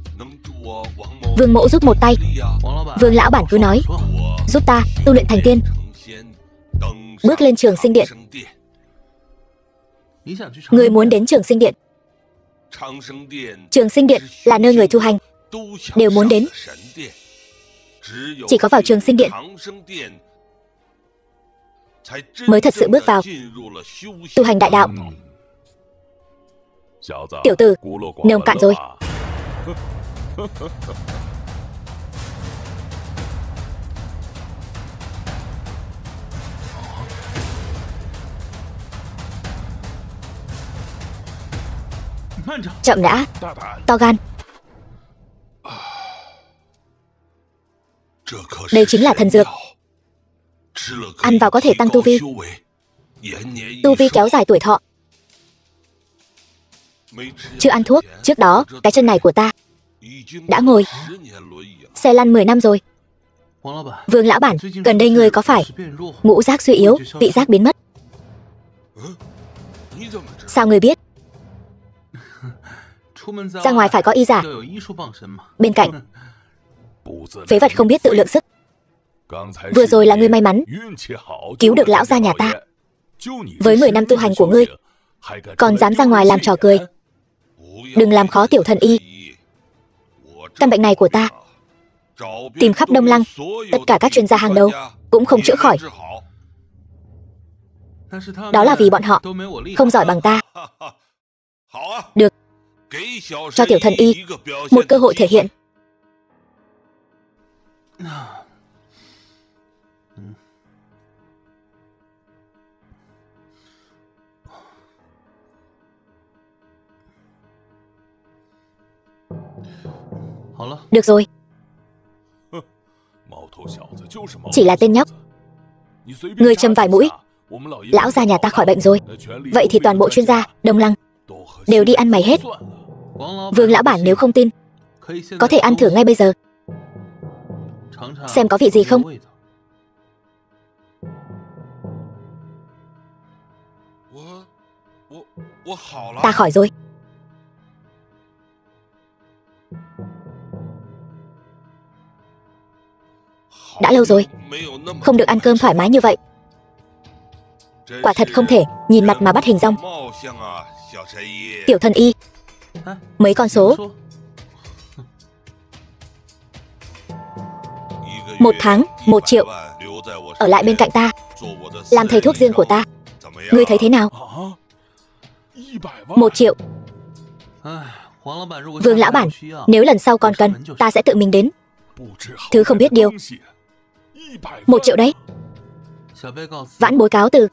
Vương mỗ giúp một tay. Vương lão bản cứ nói, giúp ta tu luyện thành tiên, bước lên Trường Sinh Điện. Người muốn đến Trường Sinh Điện? Trường Sinh Điện là nơi người tu hành đều muốn đến. Chỉ có vào Trường Sinh Điện mới thật sự bước vào tu hành đại đạo. Tiểu tử, nông cạn rồi. Chậm đã, to gan. Đây chính là thần dược, ăn vào có thể tăng tu vi. Tu vi kéo dài tuổi thọ. Chưa ăn thuốc, trước đó cái chân này của ta đã ngồi xe lăn 10 năm rồi. Vương lão bản, gần đây ngươi có phải ngũ giác suy yếu, vị giác biến mất? Sao ngươi biết? Ra ngoài phải có y giả bên cạnh. Phế vật không biết tự lượng sức. Vừa rồi là ngươi may mắn cứu được lão gia nhà ta. Với 10 năm tu hành của ngươi, còn dám ra ngoài làm trò cười. Đừng làm khó tiểu thần y. Căn bệnh này của ta tìm khắp Đông Lăng, tất cả các chuyên gia hàng đầu cũng không chữa khỏi. Đó là vì bọn họ không giỏi bằng ta. Được, cho tiểu thần y một cơ hội thể hiện. Được rồi, chỉ là tên nhóc. Ngươi châm vài mũi, lão gia nhà ta khỏi bệnh rồi. Vậy thì toàn bộ chuyên gia Đông Lăng đều đi ăn mày hết. Vương lão bản nếu không tin, có thể ăn thử ngay bây giờ, xem có vị gì không. Ta khỏi rồi. Đã lâu rồi không được ăn cơm thoải mái như vậy. Quả thật không thể nhìn mặt mà bắt hình dong. Tiểu thần y, mấy con số? 1 tháng 1 triệu, ở lại bên cạnh ta, làm thầy thuốc riêng của ta. Ngươi thấy thế nào? 1 triệu. Vương lão bản, nếu lần sau còn cần, ta sẽ tự mình đến. Thứ không biết điều. 1 triệu đấy. Vãn bối cáo từ.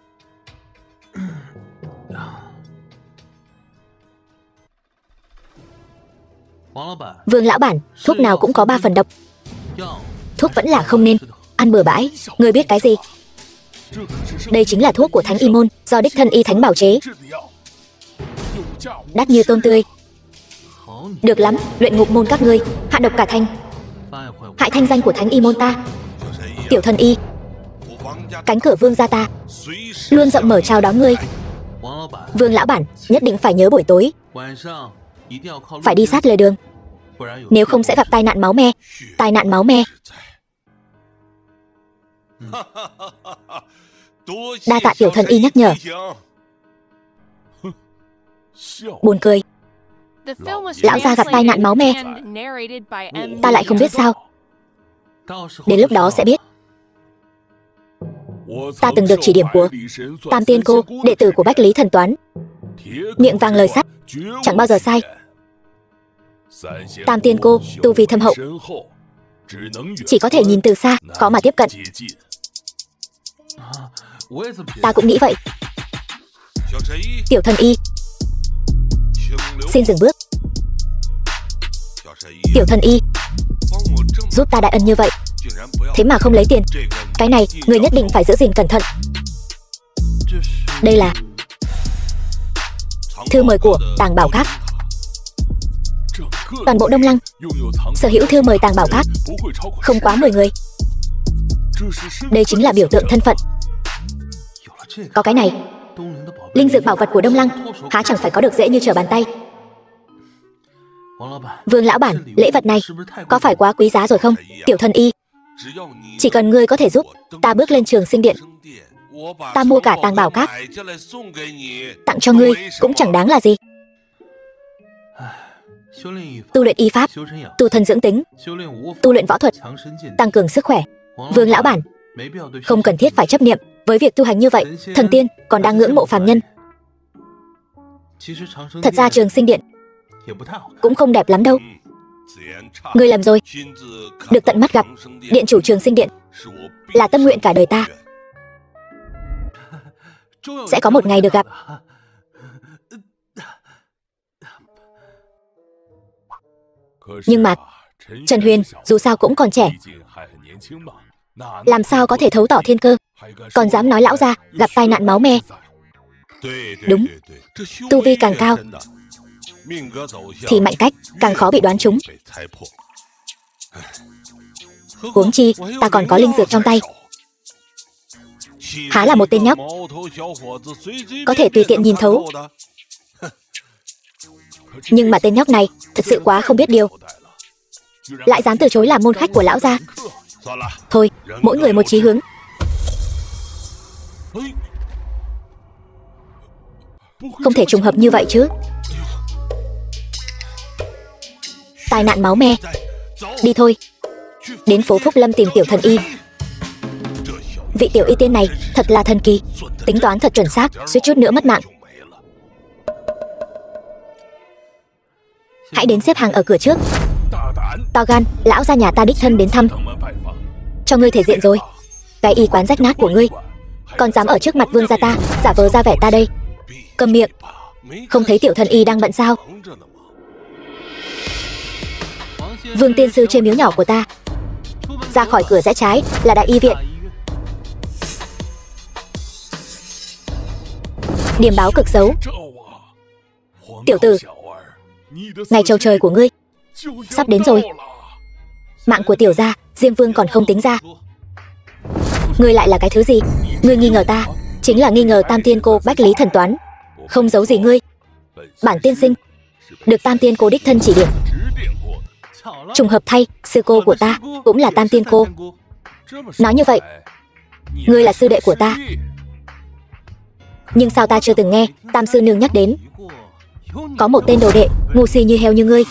Vương lão bản, thuốc nào cũng có 3 phần độc. Thuốc vẫn là không nên ăn bừa bãi. Ngươi biết cái gì? Đây chính là thuốc của Thánh Y môn, do đích thân y thánh bảo chế, đắt như tôm tươi. Được lắm, luyện ngục môn các ngươi hạ độc cả thanh, hại thanh danh của Thánh Y môn ta. Tiểu thần y, cánh cửa vương gia ta luôn rộng mở chào đón ngươi. Vương lão bản nhất định phải nhớ buổi tối phải đi sát lề đường, nếu không sẽ gặp tai nạn máu me. Tai nạn máu me. Đa tạ tiểu thần y nhắc nhở. Buồn cười. The film was Lão gia gặp tai nạn máu me. translated and narrated by M. Ta lại không biết sao. Đến lúc đó sẽ biết. Ta từng được chỉ điểm của Tam Tiên Cô, đệ tử của Bách Lý Thần Toán. Miệng vàng lời sắt, chẳng bao giờ sai. Tam Tiên Cô tu vi thâm hậu, chỉ có thể nhìn từ xa, khó mà tiếp cận. Ta cũng nghĩ vậy. Tiểu Thần Y, xin dừng bước. Tiểu Thần Y, giúp ta đại ân như vậy, thế mà không lấy tiền. Cái này, người nhất định phải giữ gìn cẩn thận. Đây là thư mời của Tàng Bảo Các. Toàn bộ Đông Lăng sở hữu thư mời Tàng Bảo Các không quá 10 người. Đây chính là biểu tượng thân phận. Có cái này, linh dược bảo vật của Đông Lăng há chẳng phải có được dễ như trở bàn tay. Vương lão bản, lễ vật này có phải quá quý giá rồi không? Tiểu Thần Y, chỉ cần ngươi có thể giúp ta bước lên Trường Sinh Điện, ta mua cả Tàng Bảo Các tặng cho ngươi cũng chẳng đáng là gì. Tu luyện y pháp, tu thân dưỡng tính, tu luyện võ thuật, tăng cường sức khỏe. Vương lão bản, không cần thiết phải chấp niệm với việc tu hành như vậy. Thần tiên còn đang ngưỡng mộ phàm nhân. Thật ra Trường Sinh Điện cũng không đẹp lắm đâu. Ngươi lầm rồi. Được tận mắt gặp điện chủ Trường Sinh Điện là tâm nguyện cả đời ta. Sẽ có một ngày được gặp. Nhưng mà Trần Huyền dù sao cũng còn trẻ, làm sao có thể thấu tỏ thiên cơ, còn dám nói lão gia gặp tai nạn máu me. Đúng, tu vi càng cao thì mệnh cách càng khó bị đoán trúng. Huống chi ta còn có linh dược trong tay, há là một tên nhóc có thể tùy tiện nhìn thấu. Nhưng mà tên nhóc này thật sự quá không biết điều, lại dám từ chối làm môn khách của lão gia. Thôi, mỗi người một chí hướng. Không thể trùng hợp như vậy chứ. Tai nạn máu me. Đi thôi, đến phố Phúc Lâm tìm Tiểu Thần Y. Vị tiểu y tiên này thật là thần kỳ, tính toán thật chuẩn xác, suýt chút nữa mất mạng. Hãy đến xếp hàng ở cửa trước. To gan, lão gia nhà ta đích thân đến thăm. Cho ngươi thể diện rồi. Cái y quán rách nát của ngươi còn dám ở trước mặt vương gia ta giả vờ ra vẻ ta đây. Câm miệng. Không thấy Tiểu Thần Y đang bận sao? Vương tiên sư trên miếu nhỏ của ta. Ra khỏi cửa rẽ trái là đại y viện. Điểm báo cực xấu. Tiểu tử, ngày trầu trời của ngươi sắp đến rồi. Mạng của tiểu gia Diêm Vương còn không tính ra. Ngươi lại là cái thứ gì? Ngươi nghi ngờ ta chính là nghi ngờ Tam Tiên Cô Bách Lý Thần Toán. Không giấu gì ngươi. Bản tiên sinh được Tam Tiên Cô đích thân chỉ điểm. Trùng hợp thay, sư cô của ta cũng là Tam Tiên Cô. Nói như vậy, ngươi là sư đệ của ta. Nhưng sao ta chưa từng nghe Tam sư nương nhắc đến có một tên đồ đệ ngu si như heo như ngươi.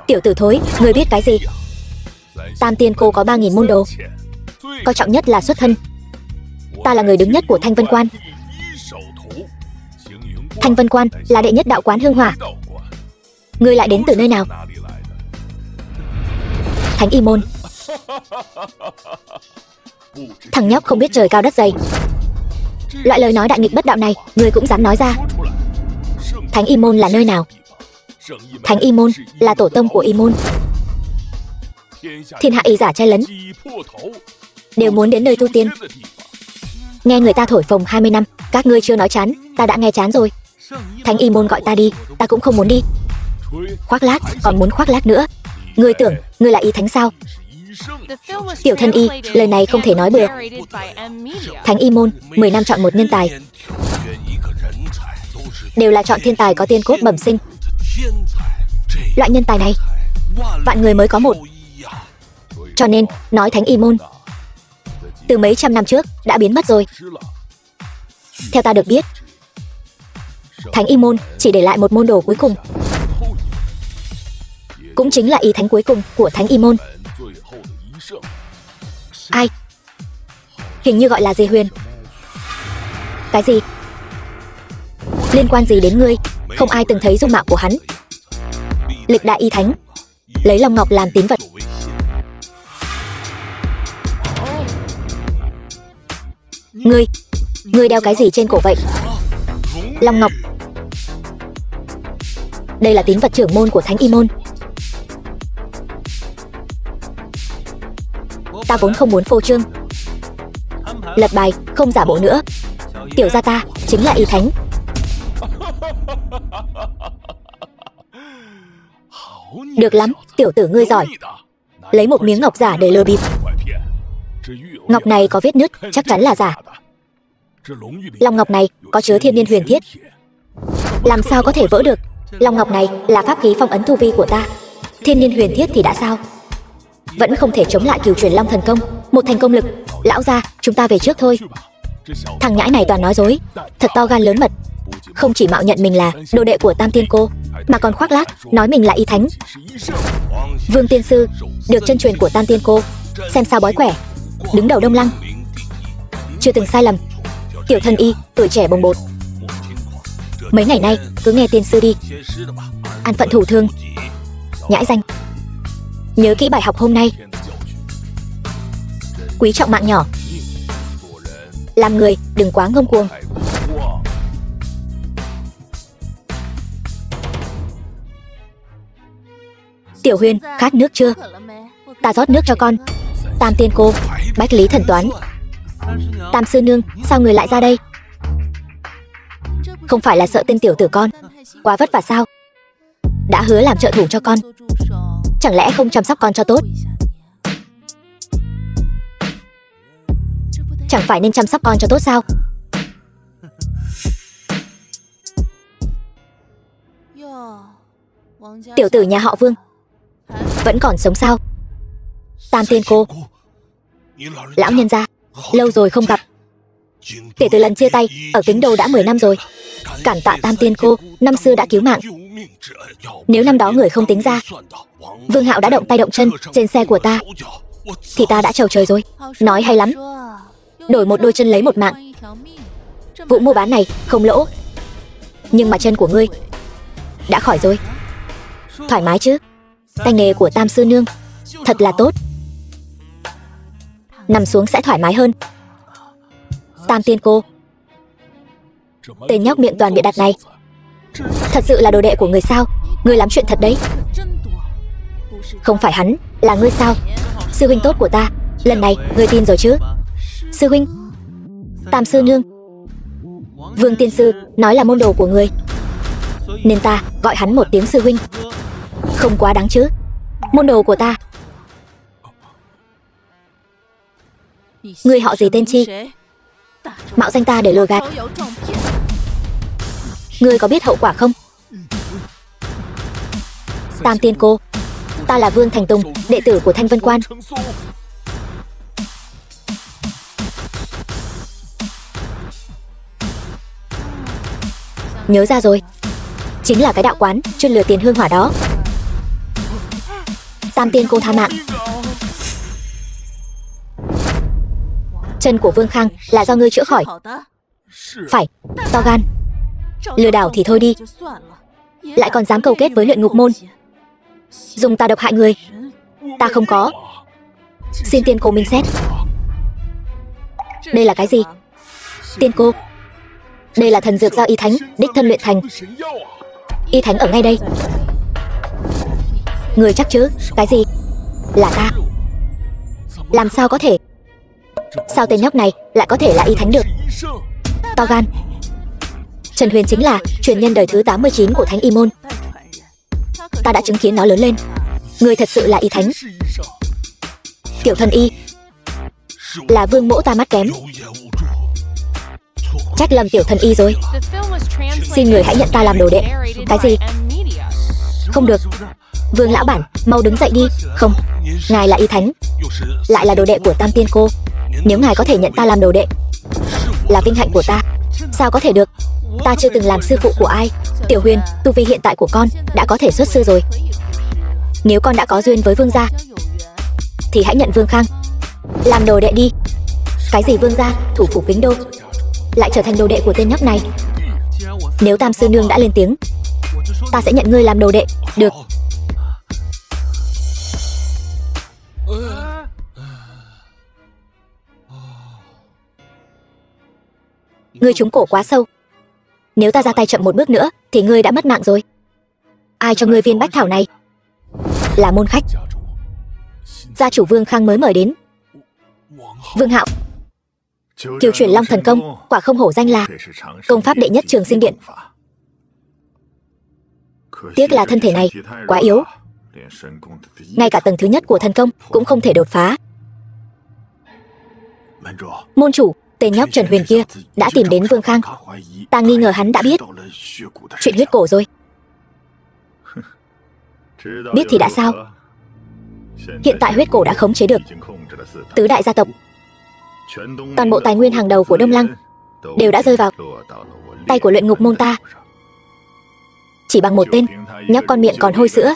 Tiểu tử thối, ngươi biết cái gì? Tam Tiên Cô có 3.000 môn đồ, coi trọng nhất là xuất thân. Ta là người đứng nhất của Thanh Vân Quan. Thanh Vân Quan là đệ nhất đạo quán hương hỏa. Ngươi lại đến từ nơi nào? Thánh Y Môn. Thằng nhóc không biết trời cao đất dày. Loại lời nói đại nghịch bất đạo này ngươi cũng dám nói ra. Thánh Y Môn là nơi nào? Thánh Y Môn là tổ tông của Y Môn. Thiên hạ y giả che lấn đều muốn đến nơi tu tiên. Nghe người ta thổi phồng 20 năm, các ngươi chưa nói chán, ta đã nghe chán rồi. Thánh Y Môn gọi ta đi, ta cũng không muốn đi. Khoác lác, còn muốn khoác lác nữa. Ngươi tưởng ngươi là y thánh sao? Tiểu Thần Y, lời này không thể nói bừa. Thánh Y Môn 10 năm chọn một nhân tài, đều là chọn thiên tài có tiên cốt bẩm sinh. Loại nhân tài này vạn người mới có một. Cho nên nói Thánh Y Môn từ mấy trăm năm trước đã biến mất rồi. Theo ta được biết, Thánh Y Môn chỉ để lại một môn đồ cuối cùng, cũng chính là Y Thánh cuối cùng của Thánh Y Môn. Ai? Hình như gọi là Dê Huyền. Cái gì? Liên quan gì đến ngươi? Không ai từng thấy dung mạo của hắn. Lịch đại Y Thánh, lấy Long Ngọc làm tín vật. Ngươi đeo cái gì trên cổ vậy? Long Ngọc. Đây là tín vật trưởng môn của Thánh Y Môn. Ta vốn không muốn phô trương, lật bài, không giả bộ nữa. Tiểu gia ta chính là Y Thánh. Được lắm, tiểu tử ngươi giỏi. Lấy một miếng ngọc giả để lừa bịp. Ngọc này có vết nứt, chắc chắn là giả. Long ngọc này có chứa thiên niên huyền thiết, làm sao có thể vỡ được? Long ngọc này là pháp khí phong ấn tu vi của ta. Thiên niên huyền thiết thì đã sao? Vẫn không thể chống lại cửu chuyển long thần công. Một thành công lực. Lão gia, chúng ta về trước thôi. Thằng nhãi này toàn nói dối, thật to gan lớn mật. Không chỉ mạo nhận mình là đồ đệ của Tam Tiên Cô, mà còn khoác lác nói mình là Y Thánh. Vương tiên sư được chân truyền của Tam Tiên Cô, xem sao bói quẻ, đứng đầu Đông Lăng, chưa từng sai lầm. Tiểu thân Y tuổi trẻ bồng bột. Mấy ngày nay cứ nghe tiên sư đi, an phận thủ thương. Nhãi danh. Nhớ kỹ bài học hôm nay. Quý trọng mạng nhỏ, làm người đừng quá ngông cuồng. Tiểu Huyên, khát nước chưa? Ta rót nước cho con. Tam Tiên Cô, Bách Lý Thần Toán. Tam sư nương, sao người lại ra đây? Không phải là sợ tên tiểu tử con quá vất vả sao? Đã hứa làm trợ thủ cho con, chẳng lẽ không chăm sóc con cho tốt? Chẳng phải nên chăm sóc con cho tốt sao? Tiểu tử nhà họ Vương vẫn còn sống sao? Tam Tiên Cô, lão nhân gia, lâu rồi không gặp. Kể từ lần chia tay ở Kính Đô đã 10 năm rồi. Cảm tạ Tam Tiên Cô, năm xưa đã cứu mạng. Nếu năm đó người không tính ra, Vương Hạo đã động tay động chân trên xe của ta, thì ta đã chầu trời rồi. Nói hay lắm, đổi một đôi chân lấy một mạng. Vụ mua bán này không lỗ. Nhưng mà chân của ngươi đã khỏi rồi. Thoải mái chứ? Tay nghề của Tam sư nương thật là tốt, nằm xuống sẽ thoải mái hơn. Tam Tiên Cô, tên nhóc miệng toàn bịa đặt này thật sự là đồ đệ của người sao? Ngươi lắm chuyện thật đấy. Không phải hắn là ngươi sao? Sư huynh tốt của ta, lần này ngươi tin rồi chứ? Sư huynh, Tam sư nương, Vương tiên sư nói là môn đồ của ngươi, nên ta gọi hắn một tiếng sư huynh. Không quá đáng chứ? Môn đồ của ta. Ngươi họ gì tên chi? Mạo danh ta để lừa gạt. Ngươi có biết hậu quả không? Tam Tiên Cô, ta là Vương Thành Tùng, đệ tử của Thanh Vân Quan. Nhớ ra rồi, chính là cái đạo quán chuyên lừa tiền hương hỏa đó. Tam Tiên Cô tha mạng. Chân của Vương Khang là do ngươi chữa khỏi. Phải, to gan. Lừa đảo thì thôi đi, lại còn dám câu kết với luyện ngục môn, dùng tà độc hại người. Ta không có. Xin Tiên Cô minh xét. Đây là cái gì? Tiên Cô, đây là thần dược do Y Thánh đích thân luyện thành. Y Thánh ở ngay đây. Người chắc chứ? Cái gì? Là ta? Làm sao có thể? Sao tên nhóc này lại có thể là Y Thánh được? To gan. Trần Huyền chính là truyền nhân đời thứ 89 của Thánh Y Môn. Ta đã chứng kiến nó lớn lên. Người thật sự là Y Thánh. Tiểu thân Y là Vương mỗ ta mắt kém, trách lầm tiểu thân Y rồi. Xin người hãy nhận ta làm đồ đệ. Cái gì? Không được. Vương lão bản, mau đứng dậy đi. Không, ngài là Y Thánh, lại là đồ đệ của Tam Tiên Cô. Nếu ngài có thể nhận ta làm đồ đệ, là vinh hạnh của ta. Sao có thể được? Ta chưa từng làm sư phụ của ai. Tiểu Huyền, tu vi hiện tại của con đã có thể xuất sư rồi. Nếu con đã có duyên với vương gia thì hãy nhận Vương Khang làm đồ đệ đi. Cái gì vương gia, thủ phủ Kính Đô, lại trở thành đồ đệ của tên nhóc này? Nếu Tam sư nương đã lên tiếng, ta sẽ nhận ngươi làm đồ đệ. Được. Ngươi trúng cổ quá sâu. Nếu ta ra tay chậm một bước nữa thì ngươi đã mất mạng rồi. Ai cho ngươi viên bách thảo này? Là môn khách gia chủ Vương Khang mới mời đến. Vương Hạo, Kiều Chuyển Long thần công quả không hổ danh là công pháp đệ nhất Trường Sinh Điện. Tiếc là thân thể này quá yếu, ngay cả tầng thứ nhất của thần công cũng không thể đột phá. Môn chủ, tên nhóc Trần Huyền kia đã tìm đến Vương Khang. Ta nghi ngờ hắn đã biết chuyện huyết cổ rồi. Biết thì đã sao? Hiện tại huyết cổ đã khống chế được tứ đại gia tộc. Toàn bộ tài nguyên hàng đầu của Đông Lăng đều đã rơi vào tay của luyện ngục môn ta. Chỉ bằng một tên nhóc con miệng còn hôi sữa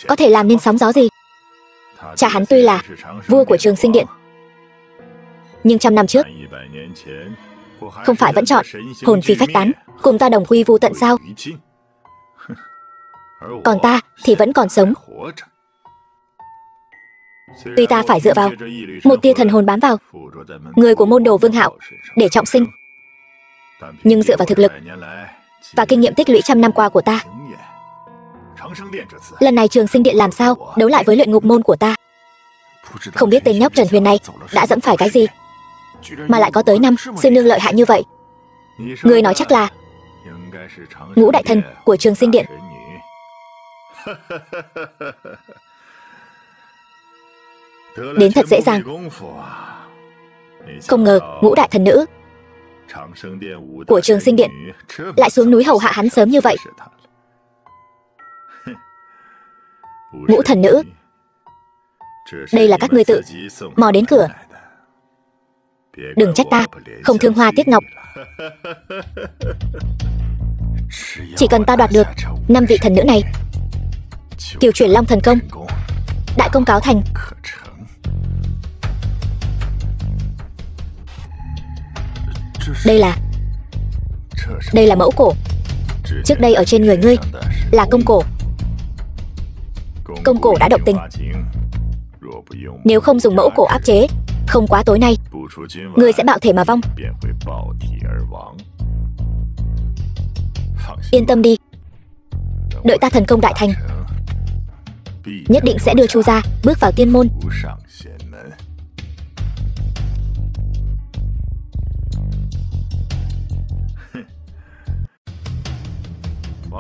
có thể làm nên sóng gió gì? Cha hắn tuy là vua của Trường Sinh Điện, nhưng trăm năm trước không phải vẫn chọn hồn phi phách tán cùng ta đồng quy vu tận sao? Còn ta thì vẫn còn sống. Tuy ta phải dựa vào một tia thần hồn bám vào người của môn đồ Vương Hạo để trọng sinh, nhưng dựa vào thực lực và kinh nghiệm tích lũy trăm năm qua của ta, lần này Trường Sinh Điện làm sao đấu lại với luyện ngục môn của ta? Không biết tên nhóc Trần Huyền này đã dẫm phải cái gì mà lại có tới 5 sư nương lợi hại như vậy. Người nói chắc là ngũ đại thần của Trường Sinh Điện. Đến thật dễ dàng. Không ngờ ngũ đại thần nữ của Trường Sinh Điện lại xuống núi hầu hạ hắn sớm như vậy. Ngũ thần nữ, đây là các ngươi tự mò đến cửa. Đừng trách ta không thương hoa tiếc ngọc. Chỉ cần ta đoạt được 5 vị thần nữ này, Kiều Chuyển Long thần công đại công cáo thành. Đây là mẫu cổ. Trước đây ở trên người ngươi là công cổ. Công cổ đã động tình. Nếu không dùng mẫu cổ áp chế, không quá tối nay ngươi sẽ bạo thể mà vong. Yên tâm đi, đợi ta thần công đại thành, nhất định sẽ đưa Chu gia bước vào tiên môn.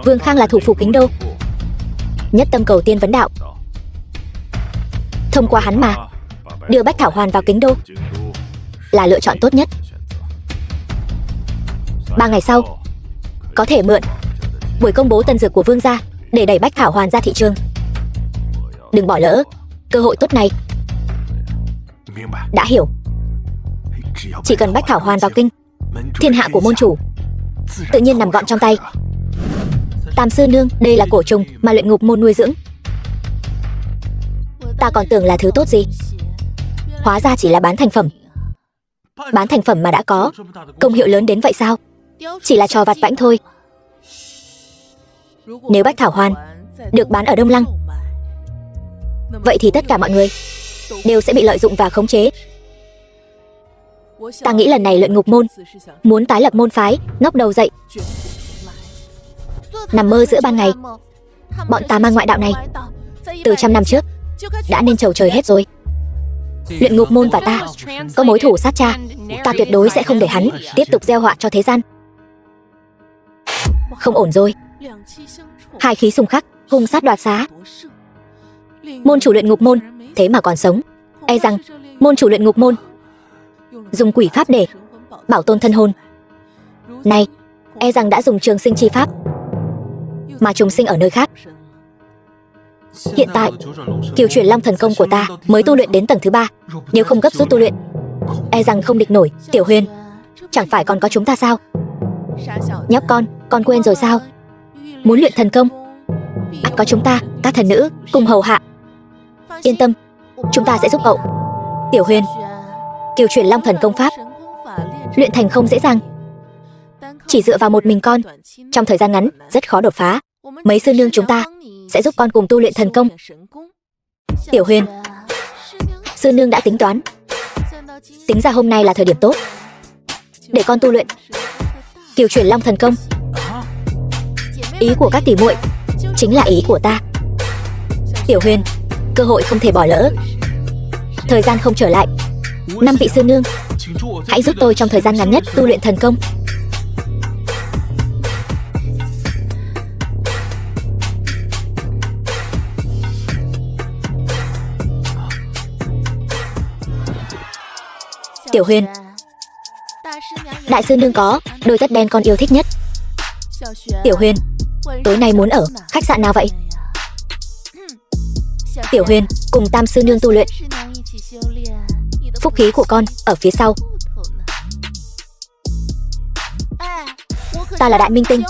Vương Khang là thủ phủ Kính Đô, nhất tâm cầu tiên vấn đạo. Thông qua hắn mà đưa Bách Thảo Hoàn vào Kính Đô là lựa chọn tốt nhất. 3 ngày sau có thể mượn buổi công bố tân dược của Vương gia để đẩy Bách Thảo Hoàn ra thị trường. Đừng bỏ lỡ cơ hội tốt này. Đã hiểu. Chỉ cần Bách Thảo Hoàn vào kinh, thiên hạ của môn chủ tự nhiên nằm gọn trong tay. Tam sư nương, đây là cổ trùng mà luyện ngục môn nuôi dưỡng. Ta còn tưởng là thứ tốt gì, hóa ra chỉ là bán thành phẩm. Bán thành phẩm mà đã có công hiệu lớn đến vậy sao? Chỉ là trò vặt vãnh thôi. Nếu Bách Thảo Hoàn được bán ở Đông Lăng, vậy thì tất cả mọi người đều sẽ bị lợi dụng và khống chế. Ta nghĩ lần này luyện ngục môn muốn tái lập môn phái, ngóc đầu dậy. Nằm mơ giữa ban ngày. Bọn tà ma ngoại đạo này từ 100 năm trước đã nên trầu trời hết rồi. Luyện ngục môn và ta có mối thù sát cha. Ta tuyệt đối sẽ không để hắn tiếp tục gieo họa cho thế gian. Không ổn rồi. Hai khí xung khắc, hung sát đoạt xá. Môn chủ luyện ngục môn thế mà còn sống. E rằng môn chủ luyện ngục môn dùng quỷ pháp để bảo tồn thân hồn. Này, e rằng đã dùng trường sinh chi pháp mà trùng sinh ở nơi khác. Hiện tại Kiều Chuyển Long thần công của ta mới tu luyện đến tầng thứ 3. Nếu không gấp rút tu luyện, e rằng không địch nổi. Tiểu Huyền, chẳng phải còn có chúng ta sao? Nhóc con quên rồi sao? Muốn luyện thần công, ắt có chúng ta, các thần nữ, cùng hầu hạ. Yên tâm, chúng ta sẽ giúp cậu. Tiểu Huyền, Kiều chuyển Long thần công pháp luyện thành không dễ dàng. Chỉ dựa vào một mình con, trong thời gian ngắn rất khó đột phá. Mấy sư nương chúng ta sẽ giúp con cùng tu luyện thần công. Tiểu Huyền, sư nương đã tính toán, tính ra hôm nay là thời điểm tốt để con tu luyện Kiều chuyển Long thần công. Ý của các tỷ muội chính là ý của ta. Tiểu Huyền, cơ hội không thể bỏ lỡ. Thời gian không trở lại. 5 vị sư nương, hãy giúp tôi trong thời gian ngắn nhất tu luyện thần công. Tiểu Huyền, đại sư nương có đôi tất đen con yêu thích nhất. Tiểu Huyền, tối nay muốn ở khách sạn nào vậy? Tiểu Huyền, cùng tam sư nương tu luyện. Phúc khí của con ở phía sau. Ta là đại minh tinh,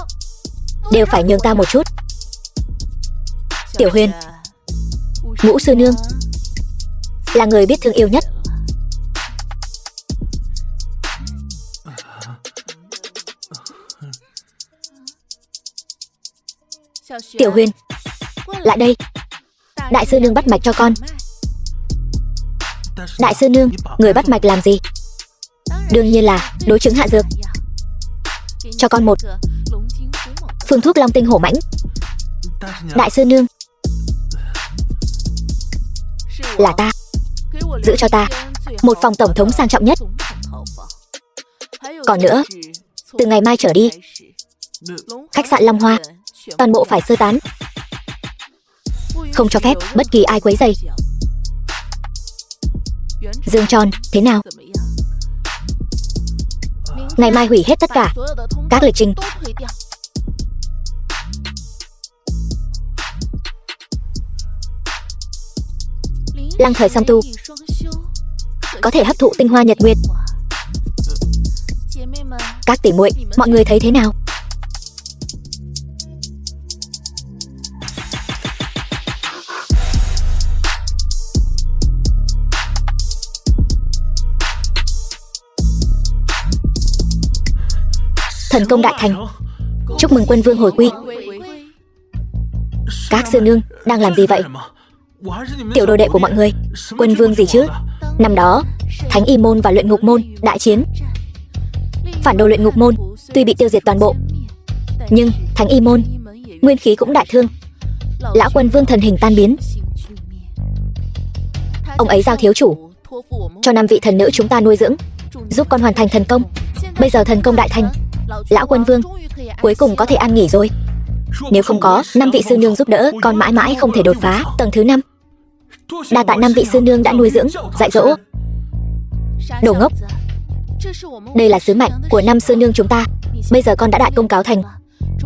đều phải nhường ta một chút. Tiểu Huyền, Ngũ sư nương là người biết thương yêu nhất. Tiểu Huyền, lại đây. Đại sư nương bắt mạch cho con. Đại sư nương, người bắt mạch làm gì? Đương nhiên là đối chứng hạ dược. Cho con một phương thuốc long tinh hổ mãnh. Đại sư nương, là ta. Giữ cho ta một phòng tổng thống sang trọng nhất. Còn nữa, từ ngày mai trở đi, khách sạn Long Hoa toàn bộ phải sơ tán, không cho phép bất kỳ ai quấy rầy. Dương Tròn, thế nào? Ngày mai hủy hết tất cả các lịch trình. Lăng thời song tu có thể hấp thụ tinh hoa nhật nguyệt. Các tỷ muội, mọi người thấy thế nào? Thần công đại thành, chúc mừng quân vương hồi quy. Các sư nương đang làm gì vậy? Tiểu đồ đệ của mọi người. Quân vương gì chứ? Năm đó Thánh Y môn và Luyện Ngục môn đại chiến. Phản đồ Luyện Ngục môn tuy bị tiêu diệt toàn bộ, nhưng Thánh Y môn nguyên khí cũng đại thương. Lão quân vương thần hình tan biến. Ông ấy giao thiếu chủ cho 5 vị thần nữ chúng ta nuôi dưỡng, giúp con hoàn thành thần công. Bây giờ thần công đại thành, lão quân vương cuối cùng có thể an nghỉ rồi. Nếu không có 5 vị sư nương giúp đỡ, con mãi mãi không thể đột phá tầng thứ 5. Đa tạ 5 vị sư nương đã nuôi dưỡng, dạy dỗ. Đồ ngốc, đây là sứ mệnh của 5 sư nương chúng ta. Bây giờ con đã đại công cáo thành,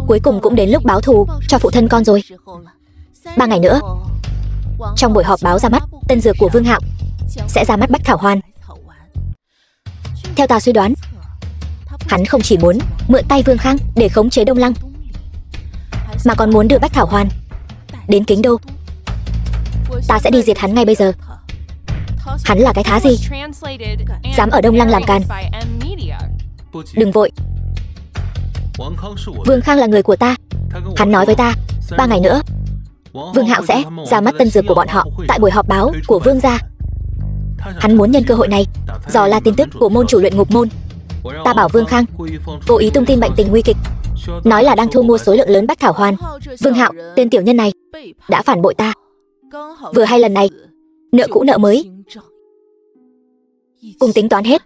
cuối cùng cũng đến lúc báo thù cho phụ thân con rồi. 3 ngày nữa, trong buổi họp báo ra mắt tân dược của Vương Hạo, sẽ ra mắt Bách Thảo Hoàn. Theo ta suy đoán, hắn không chỉ muốn mượn tay Vương Khang để khống chế Đông Lăng, mà còn muốn đưa Bách Thảo Hoàn đến Kính Đô. Ta sẽ đi diệt hắn ngay bây giờ. Hắn là cái thá gì, dám ở Đông Lăng làm càn? Đừng vội, Vương Khang là người của ta. Hắn nói với ta, 3 ngày nữa Vương Hạo sẽ ra mắt tân dược của bọn họ tại buổi họp báo của Vương gia. Hắn muốn nhân cơ hội này dò la tin tức của môn chủ Luyện Ngục môn. Ta bảo Vương Khang cố ý tung tin bệnh tình nguy kịch, nói là đang thu mua số lượng lớn Bách Thảo Hoàn. Vương Hạo, tên tiểu nhân này, đã phản bội ta. Vừa hay lần này, nợ cũ nợ mới, cùng tính toán hết.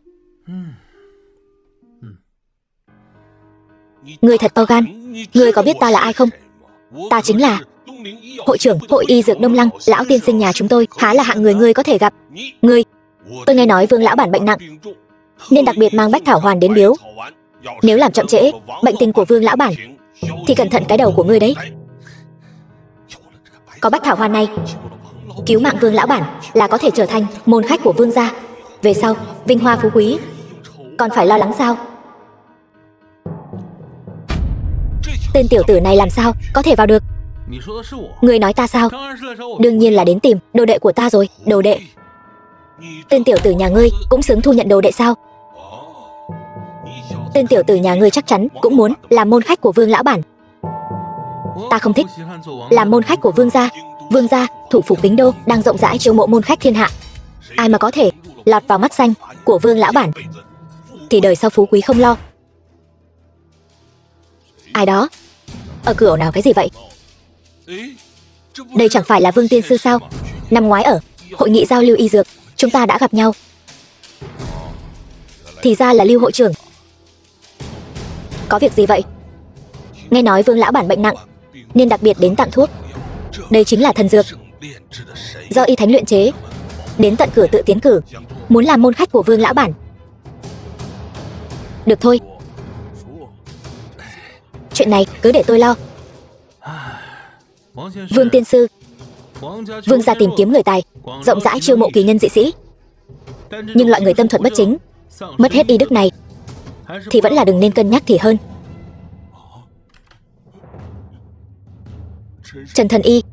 Ngươi thật to gan. Ngươi có biết ta là ai không? Ta chính là hội trưởng Hội Y Dược Đông Lăng, lão tiên sinh nhà chúng tôi. Há là hạng người ngươi có thể gặp. Ngươi, tôi nghe nói Vương lão bản bệnh nặng, nên đặc biệt mang Bách Thảo Hoàn đến biếu. Nếu làm chậm trễ bệnh tình của Vương lão bản, thì cẩn thận cái đầu của ngươi đấy. Có Bách Thảo Hoàn này, cứu mạng Vương lão bản là có thể trở thành môn khách của Vương gia. Về sau vinh hoa phú quý còn phải lo lắng sao? Tên tiểu tử này làm sao có thể vào được? Người nói ta sao? Đương nhiên là đến tìm đồ đệ của ta rồi. Đồ đệ? Tên tiểu tử nhà ngươi cũng xứng thu nhận đồ đệ sao? Tên tiểu tử nhà ngươi chắc chắn cũng muốn làm môn khách của Vương lão bản. Ta không thích làm môn khách của Vương gia. Vương gia, thủ phủ Kính Đô đang rộng rãi chiêu mộ môn khách thiên hạ. Ai mà có thể lọt vào mắt xanh của Vương lão bản thì đời sau phú quý không lo. Ai đó? Ở cửa ồn ào cái gì vậy? Đây chẳng phải là Vương tiên sư sao? Năm ngoái ở hội nghị giao lưu y dược chúng ta đã gặp nhau. Thì ra là Lưu hội trưởng. Có việc gì vậy? Nghe nói Vương lão bản bệnh nặng nên đặc biệt đến tặng thuốc. Đây chính là thần dược do y thánh luyện chế, đến tận cửa tự tiến cử, muốn làm môn khách của Vương lão bản. Được thôi, chuyện này cứ để tôi lo. Vương tiên sư, Vương gia tìm kiếm người tài, rộng rãi chiêu mộ kỳ nhân dị sĩ. Nhưng loại người tâm thuật bất chính, mất hết y đức này thì vẫn là đừng nên cân nhắc thì hơn. Trần Thần Y,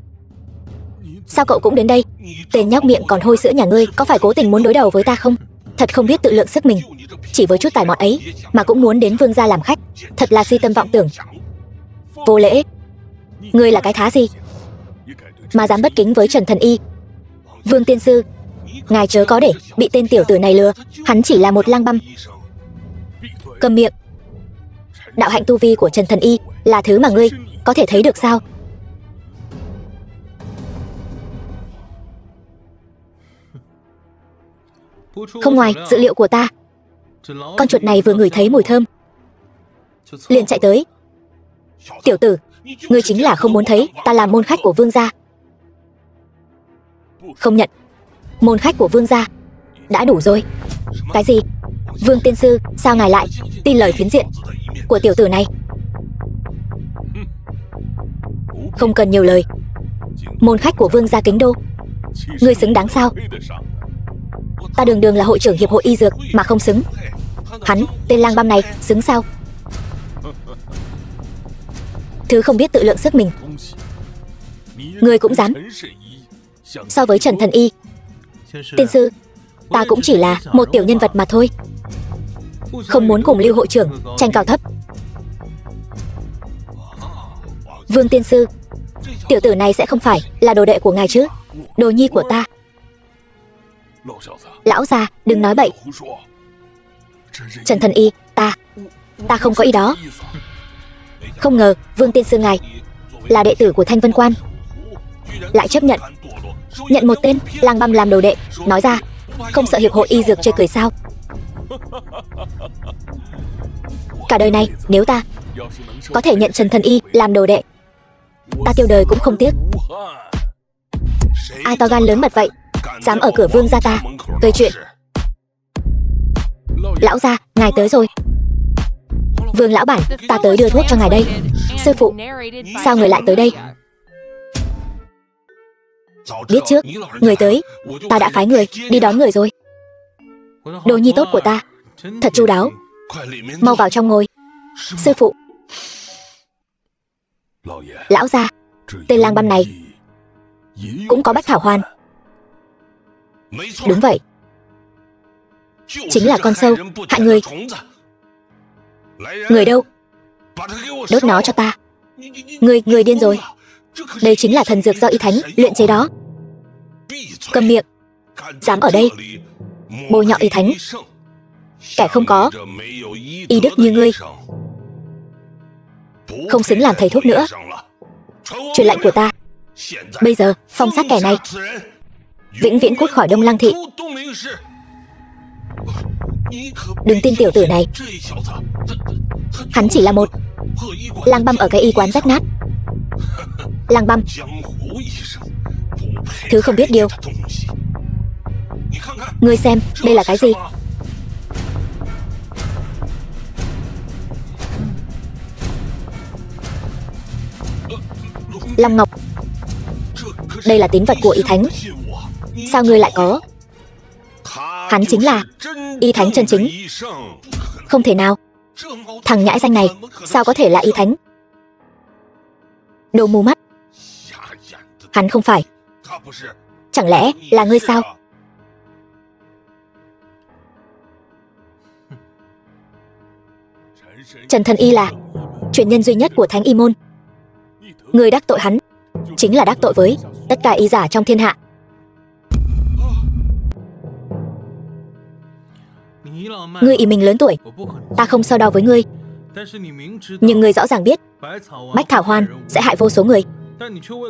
sao cậu cũng đến đây? Tên nhóc miệng còn hôi sữa nhà ngươi có phải cố tình muốn đối đầu với ta không? Thật không biết tự lượng sức mình, chỉ với chút tài mọn ấy mà cũng muốn đến Vương gia làm khách, thật là si tâm vọng tưởng. Vô lễ. Ngươi là cái thá gì mà dám bất kính với Trần Thần Y? Vương tiên sư, ngài chớ có để bị tên tiểu tử này lừa, hắn chỉ là một lang băm. Câm miệng. Đạo hạnh tu vi của Trần Thần Y là thứ mà ngươi có thể thấy được sao? Không ngoài dự liệu của ta. Con chuột này vừa ngửi thấy mùi thơm liền chạy tới. Tiểu tử, ngươi chính là không muốn thấy ta làm môn khách của Vương gia. Không nhận môn khách của Vương gia đã đủ rồi. Cái gì? Vương tiên sư, sao ngài lại tin lời phiến diện của tiểu tử này? Không cần nhiều lời. Môn khách của Vương gia Kính Đô, ngươi xứng đáng sao? Ta đường đường là hội trưởng hiệp hội y dược mà không xứng. Hắn, tên lang băm này, xứng sao? Thứ không biết tự lượng sức mình, ngươi cũng dám. So với Trần Thần Y, tiên sư, ta cũng chỉ là một tiểu nhân vật mà thôi, không muốn cùng Lưu hội trưởng tranh cao thấp. Vương tiên sư, tiểu tử này sẽ không phải là đồ đệ của ngài chứ? Đồ nhi của ta. Lão già, đừng nói bậy. Trần Thần Y, ta không có ý đó. Không ngờ Vương tiên sư ngài là đệ tử của Thanh Vân Quan, lại chấp nhận một tên lang băm làm đồ đệ. Nói ra, không sợ hiệp hội y dược chê cười sao? Cả đời này nếu ta có thể nhận Trần Thần Y làm đồ đệ, ta tiêu đời cũng không tiếc. Ai to gan lớn mật vậy, dám ở cửa Vương gia ta gây chuyện? Lão gia, ngài tới rồi. Vương lão bản, ta tới đưa thuốc cho ngài đây. Sư phụ, sao người lại tới đây? Biết trước người tới, ta đã phái người đi đón người rồi. Đồ nhi tốt của ta thật chu đáo. Mau vào trong ngồi. Sư phụ. Lão gia, tên lang băm này cũng có Bách Thảo Hoàn. Đúng vậy, chính là con sâu hại người. Người đâu? Đốt nó cho ta. Người điên rồi. Đây chính là thần dược do y thánh luyện chế đó. Câm miệng. Dám ở đây bôi nhọ y thánh, kẻ không có y đức như ngươi, không xứng làm thầy thuốc nữa. Truyền lệnh của ta, bây giờ phong sát kẻ này, vĩnh viễn cút khỏi Đông Lăng thị. Đừng tin tiểu tử này, hắn chỉ là một lang băm ở cái y quán rách nát. Lang băm, thứ không biết điều. Ngươi xem, đây là cái gì? Long ngọc. Đây là tín vật của y thánh. Sao ngươi lại có? Hắn chính là y thánh chân chính. Không thể nào. Thằng nhãi danh này sao có thể là y thánh? Đồ mù mắt. Hắn không phải. Chẳng lẽ là ngươi sao? Trần Thần Y là truyền nhân duy nhất của Thánh Y môn. Ngươi đắc tội hắn chính là đắc tội với tất cả y giả trong thiên hạ. Ngươi ý mình lớn tuổi, ta không so đo với ngươi. Nhưng ngươi rõ ràng biết Bách Thảo Hoan sẽ hại vô số người.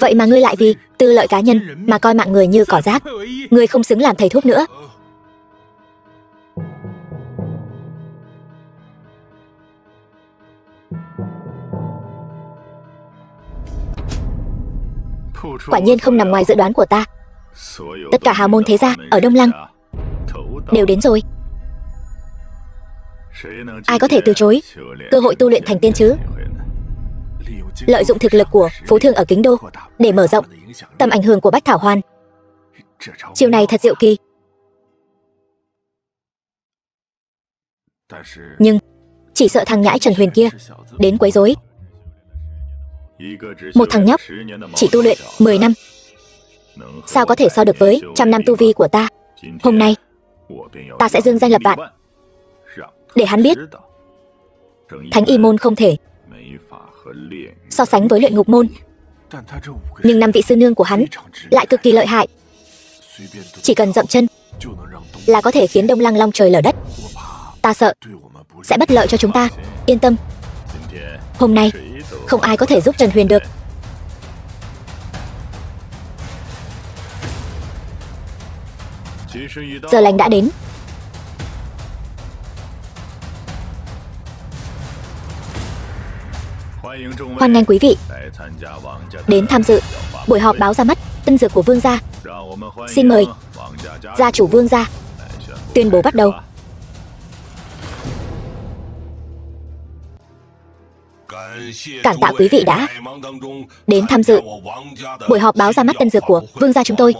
Vậy mà ngươi lại vì tư lợi cá nhân mà coi mạng người như cỏ rác. Ngươi không xứng làm thầy thuốc nữa. Quả nhiên không nằm ngoài dự đoán của ta. Tất cả hào môn thế gia ở Đông Lăng đều đến rồi. Ai có thể từ chối cơ hội tu luyện thành tiên chứ? Lợi dụng thực lực của phú thương ở Kính Đô để mở rộng tầm ảnh hưởng của Bách Thảo Hoan. Chiều này thật diệu kỳ. Nhưng chỉ sợ thằng nhãi Trần Huyền kia đến quấy rối. Một thằng nhóc chỉ tu luyện 10 năm, sao có thể so được với 100 năm tu vi của ta? Hôm nay ta sẽ dương danh lập vạn, để hắn biết Thánh Y môn không thể so sánh với Luyện Ngục môn. Nhưng 5 vị sư nương của hắn lại cực kỳ lợi hại. Chỉ cần dậm chân là có thể khiến Đông Lăng long trời lở đất. Ta sợ sẽ bất lợi cho chúng ta. Yên tâm, hôm nay không ai có thể giúp Trần Huyền được. Giờ lành đã đến. Hoan nghênh quý vị đến tham dự buổi họp báo ra mắt tân dược của Vương gia. Xin mời gia chủ Vương gia tuyên bố bắt đầu. Cảm tạ quý vị đã đến tham dự buổi họp báo ra mắt tân dược của Vương gia chúng tôi.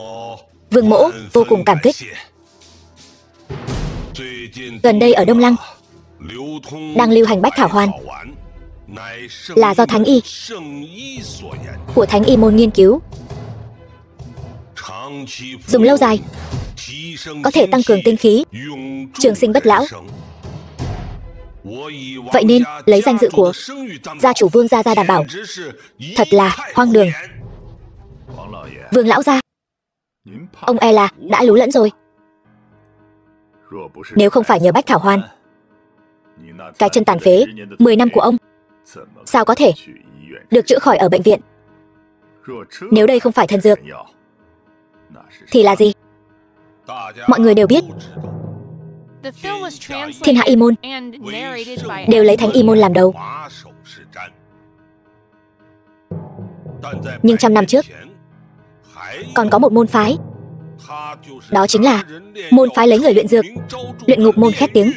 Vương mỗ vô cùng cảm kích. Gần đây ở Đông Lăng đang lưu hành Bách Thảo Hoan là do Thánh Y của Thánh Y môn nghiên cứu. Dùng lâu dài có thể tăng cường tinh khí, trường sinh bất lão. Vậy nên lấy danh dự của gia chủ Vương gia ra đảm bảo thật là hoang đường. Vương lão gia, ông e là đã lú lẫn rồi. Nếu không phải nhờ Bách Thảo Hoan, cái chân tàn phế 10 năm của ông sao có thể được chữa khỏi ở bệnh viện? Nếu đây không phải thần dược thì là gì? Mọi người đều biết thiên hạ y môn đều lấy Thánh Y môn làm đầu. Nhưng 100 năm trước còn có một môn phái, đó chính là môn phái lấy người luyện dược, Luyện Ngục môn khét tiếng.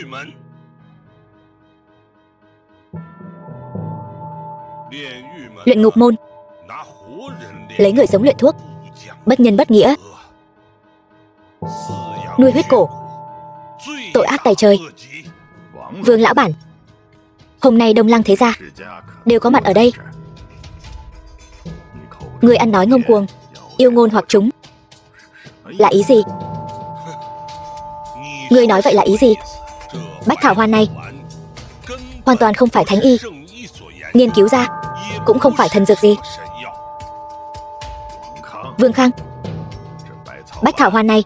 Luyện Ngục môn lấy người sống luyện thuốc, bất nhân bất nghĩa, nuôi huyết cổ, tội ác tày trời. Vương lão bản, hôm nay Đông Lăng thế gia đều có mặt ở đây. Người ăn nói ngông cuồng, yêu ngôn hoặc chúng là ý gì? Người nói vậy là ý gì? Bách Thảo Hoan này hoàn toàn không phải Thánh Y nghiên cứu ra, cũng không phải thần dược gì. Vương Khang, Bách Thảo Hoan này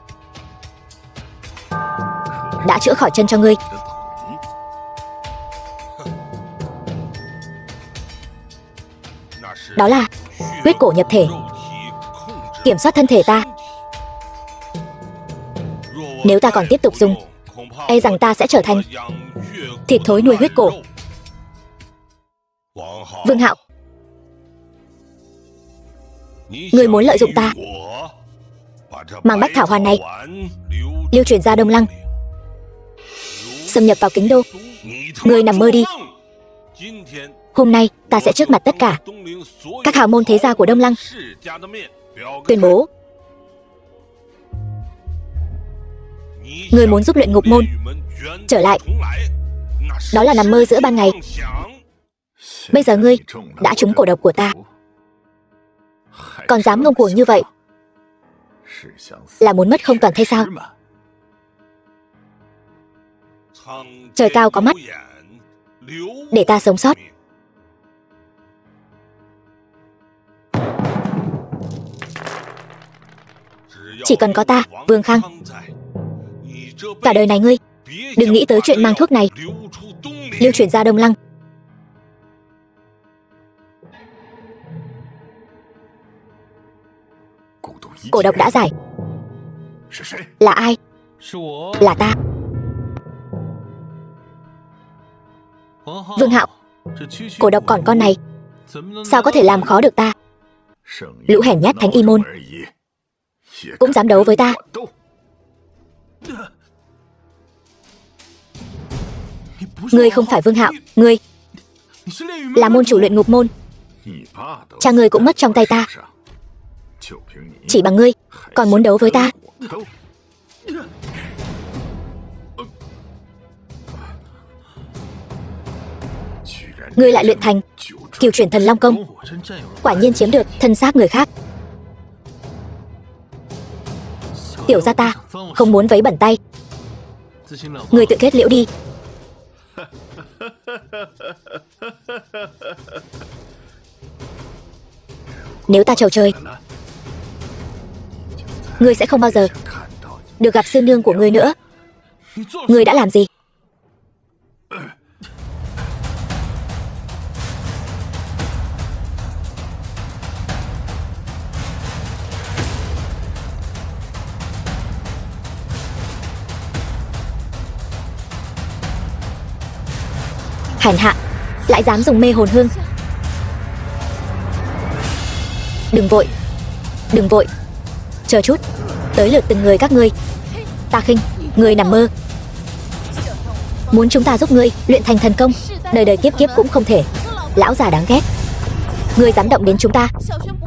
đã chữa khỏi chân cho ngươi. Đó là huyết cổ nhập thể, kiểm soát thân thể ta. Nếu ta còn tiếp tục dùng, e rằng ta sẽ trở thành thịt thối nuôi huyết cổ. Vương Hạo, ngươi muốn lợi dụng ta, mang Bách Thảo Hoan này lưu truyền ra Đông Lăng, xâm nhập vào Kính Đô. Ngươi nằm mơ đi. Hôm nay ta sẽ trước mặt tất cả các hào môn thế gia của Đông Lăng tuyên bố ngươi muốn giúp Luyện Ngục môn trở lại, đó là nằm mơ giữa ban ngày. Bây giờ ngươi đã trúng cổ độc của ta. Còn dám ngông cuồng như vậy, là muốn mất không toàn thây sao? Trời cao có mắt, để ta sống sót. Chỉ cần có ta, Vương Khang, cả đời này ngươi đừng nghĩ tới chuyện mang thuốc này lưu truyền ra Đông Lăng. Cổ độc đã giải. Là ai? Là ta. Vương Hạo, cổ độc còn con này sao có thể làm khó được ta? Lũ hèn nhát Thánh Y môn cũng dám đấu với ta. Ngươi không phải Vương Hạo, ngươi là môn chủ luyện ngục môn. Cha ngươi cũng mất trong tay ta. Chỉ bằng ngươi còn muốn đấu với ta? Ngươi lại luyện thành Cửu Chuyển Thần Long Công, quả nhiên chiếm được thân xác người khác. Tiểu gia ta không muốn vấy bẩn tay. Ngươi tự kết liễu đi. Nếu ta trầu trời, ngươi sẽ không bao giờ được gặp sư nương của ngươi nữa. Ngươi đã làm gì? Hèn hạ, lại dám dùng mê hồn hương. Đừng vội, đừng vội, chờ chút, tới lượt từng người các ngươi. Ta khinh, ngươi nằm mơ. Muốn chúng ta giúp ngươi luyện thành thần công, đời đời kiếp kiếp cũng không thể. Lão già đáng ghét, ngươi dám động đến chúng ta,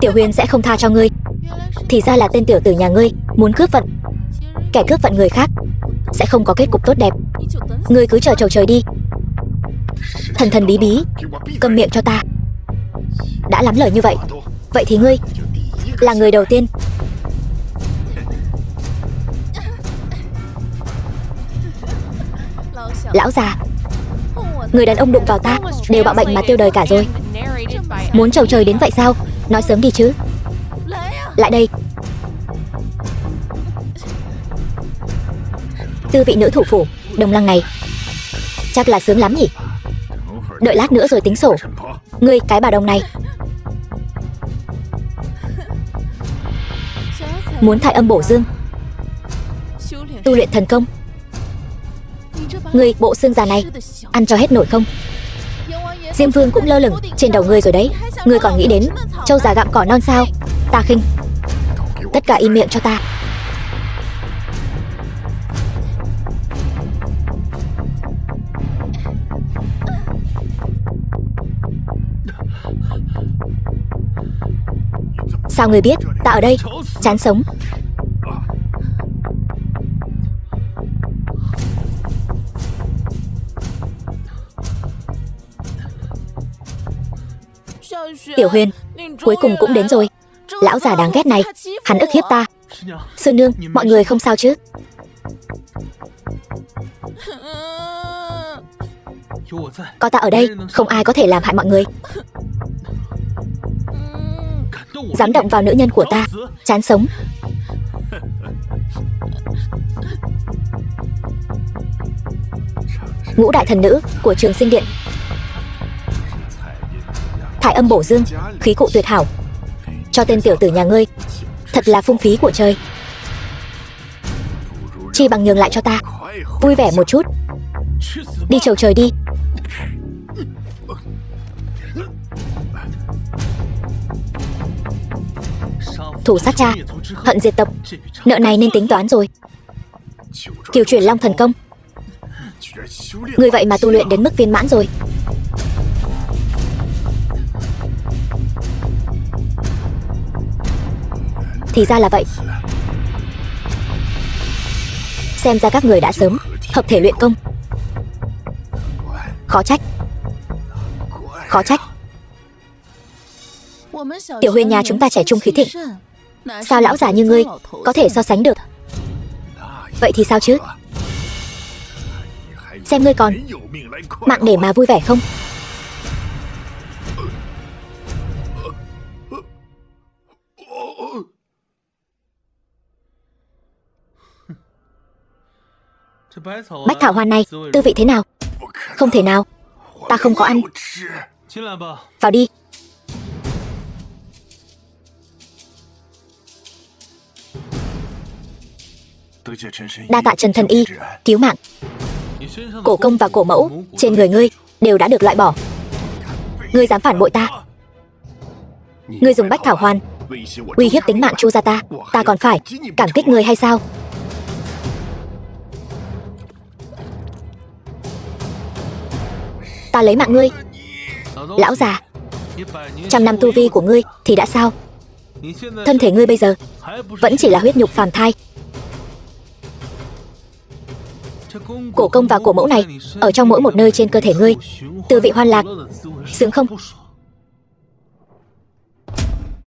Tiểu Huyền sẽ không tha cho ngươi. Thì ra là tên tiểu tử nhà ngươi muốn cướp vận. Kẻ cướp vận người khác sẽ không có kết cục tốt đẹp. Ngươi cứ chờ trầu trời đi. Thần thần bí bí, câm miệng cho ta. Đã lắm lời như vậy, vậy thì ngươi là người đầu tiên. Lão già, người đàn ông đụng vào ta đều bạo bệnh mà tiêu đời cả rồi. Muốn trầu trời đến vậy sao? Nói sớm đi chứ. Lại đây. Tư vị nữ thủ phủ Đông Lăng này chắc là sướng lắm nhỉ. Đợi lát nữa rồi tính sổ. Ngươi cái bà đồng này, muốn thải âm bổ dương, tu luyện thần công. Ngươi bộ xương già này ăn cho hết nổi không? Diêm Vương cũng lơ lửng trên đầu ngươi rồi đấy. Ngươi còn nghĩ đến trâu già gặm cỏ non sao? Ta khinh. Tất cả im miệng cho ta. Sao ngươi biết ta ở đây? Chán sống. Tiểu Huyền, cuối cùng cũng đến rồi. Lão già đáng ghét này, hắn ức hiếp ta. Sư nương, mọi người không sao chứ? Có ta ở đây, không ai có thể làm hại mọi người. Dám động vào nữ nhân của ta, chán sống. Ngũ đại thần nữ của Trường Sinh Điện, thải âm bổ dương, khí cụ tuyệt hảo. Cho tên tiểu tử nhà ngươi thật là phung phí của trời. Chi bằng nhường lại cho ta, vui vẻ một chút. Đi chầu trời đi. Thủ sát cha, hận diệt tộc, nợ này nên tính toán rồi. Cửu Chuyển Long Thần Công, ngươi vậy mà tu luyện đến mức viên mãn rồi. Thì ra là vậy. Xem ra các người đã sớm hợp thể luyện công. Khó trách. Khó trách. Tiểu Huyên nhà chúng ta trẻ trung khí thịnh, sao lão già như ngươi có thể so sánh được? Vậy thì sao chứ? Xem ngươi còn mạng để mà vui vẻ không? Bách thảo hoa này tư vị thế nào? Không thể nào, ta không có ăn. Vào đi. Đa tạ Trần thần y cứu mạng. Cổ công và cổ mẫu trên người ngươi đều đã được loại bỏ. Ngươi dám phản bội ta? Ngươi dùng bách thảo hoàn uy hiếp tính mạng Chu gia ta còn phải cảm kích ngươi hay sao? Ta lấy mạng ngươi. Lão già, 100 năm tu vi của ngươi thì đã sao? Thân thể ngươi bây giờ vẫn chỉ là huyết nhục phàm thai. Cổ công và cổ mẫu này ở trong mỗi một nơi trên cơ thể ngươi, tư vị hoan lạc, sướng không?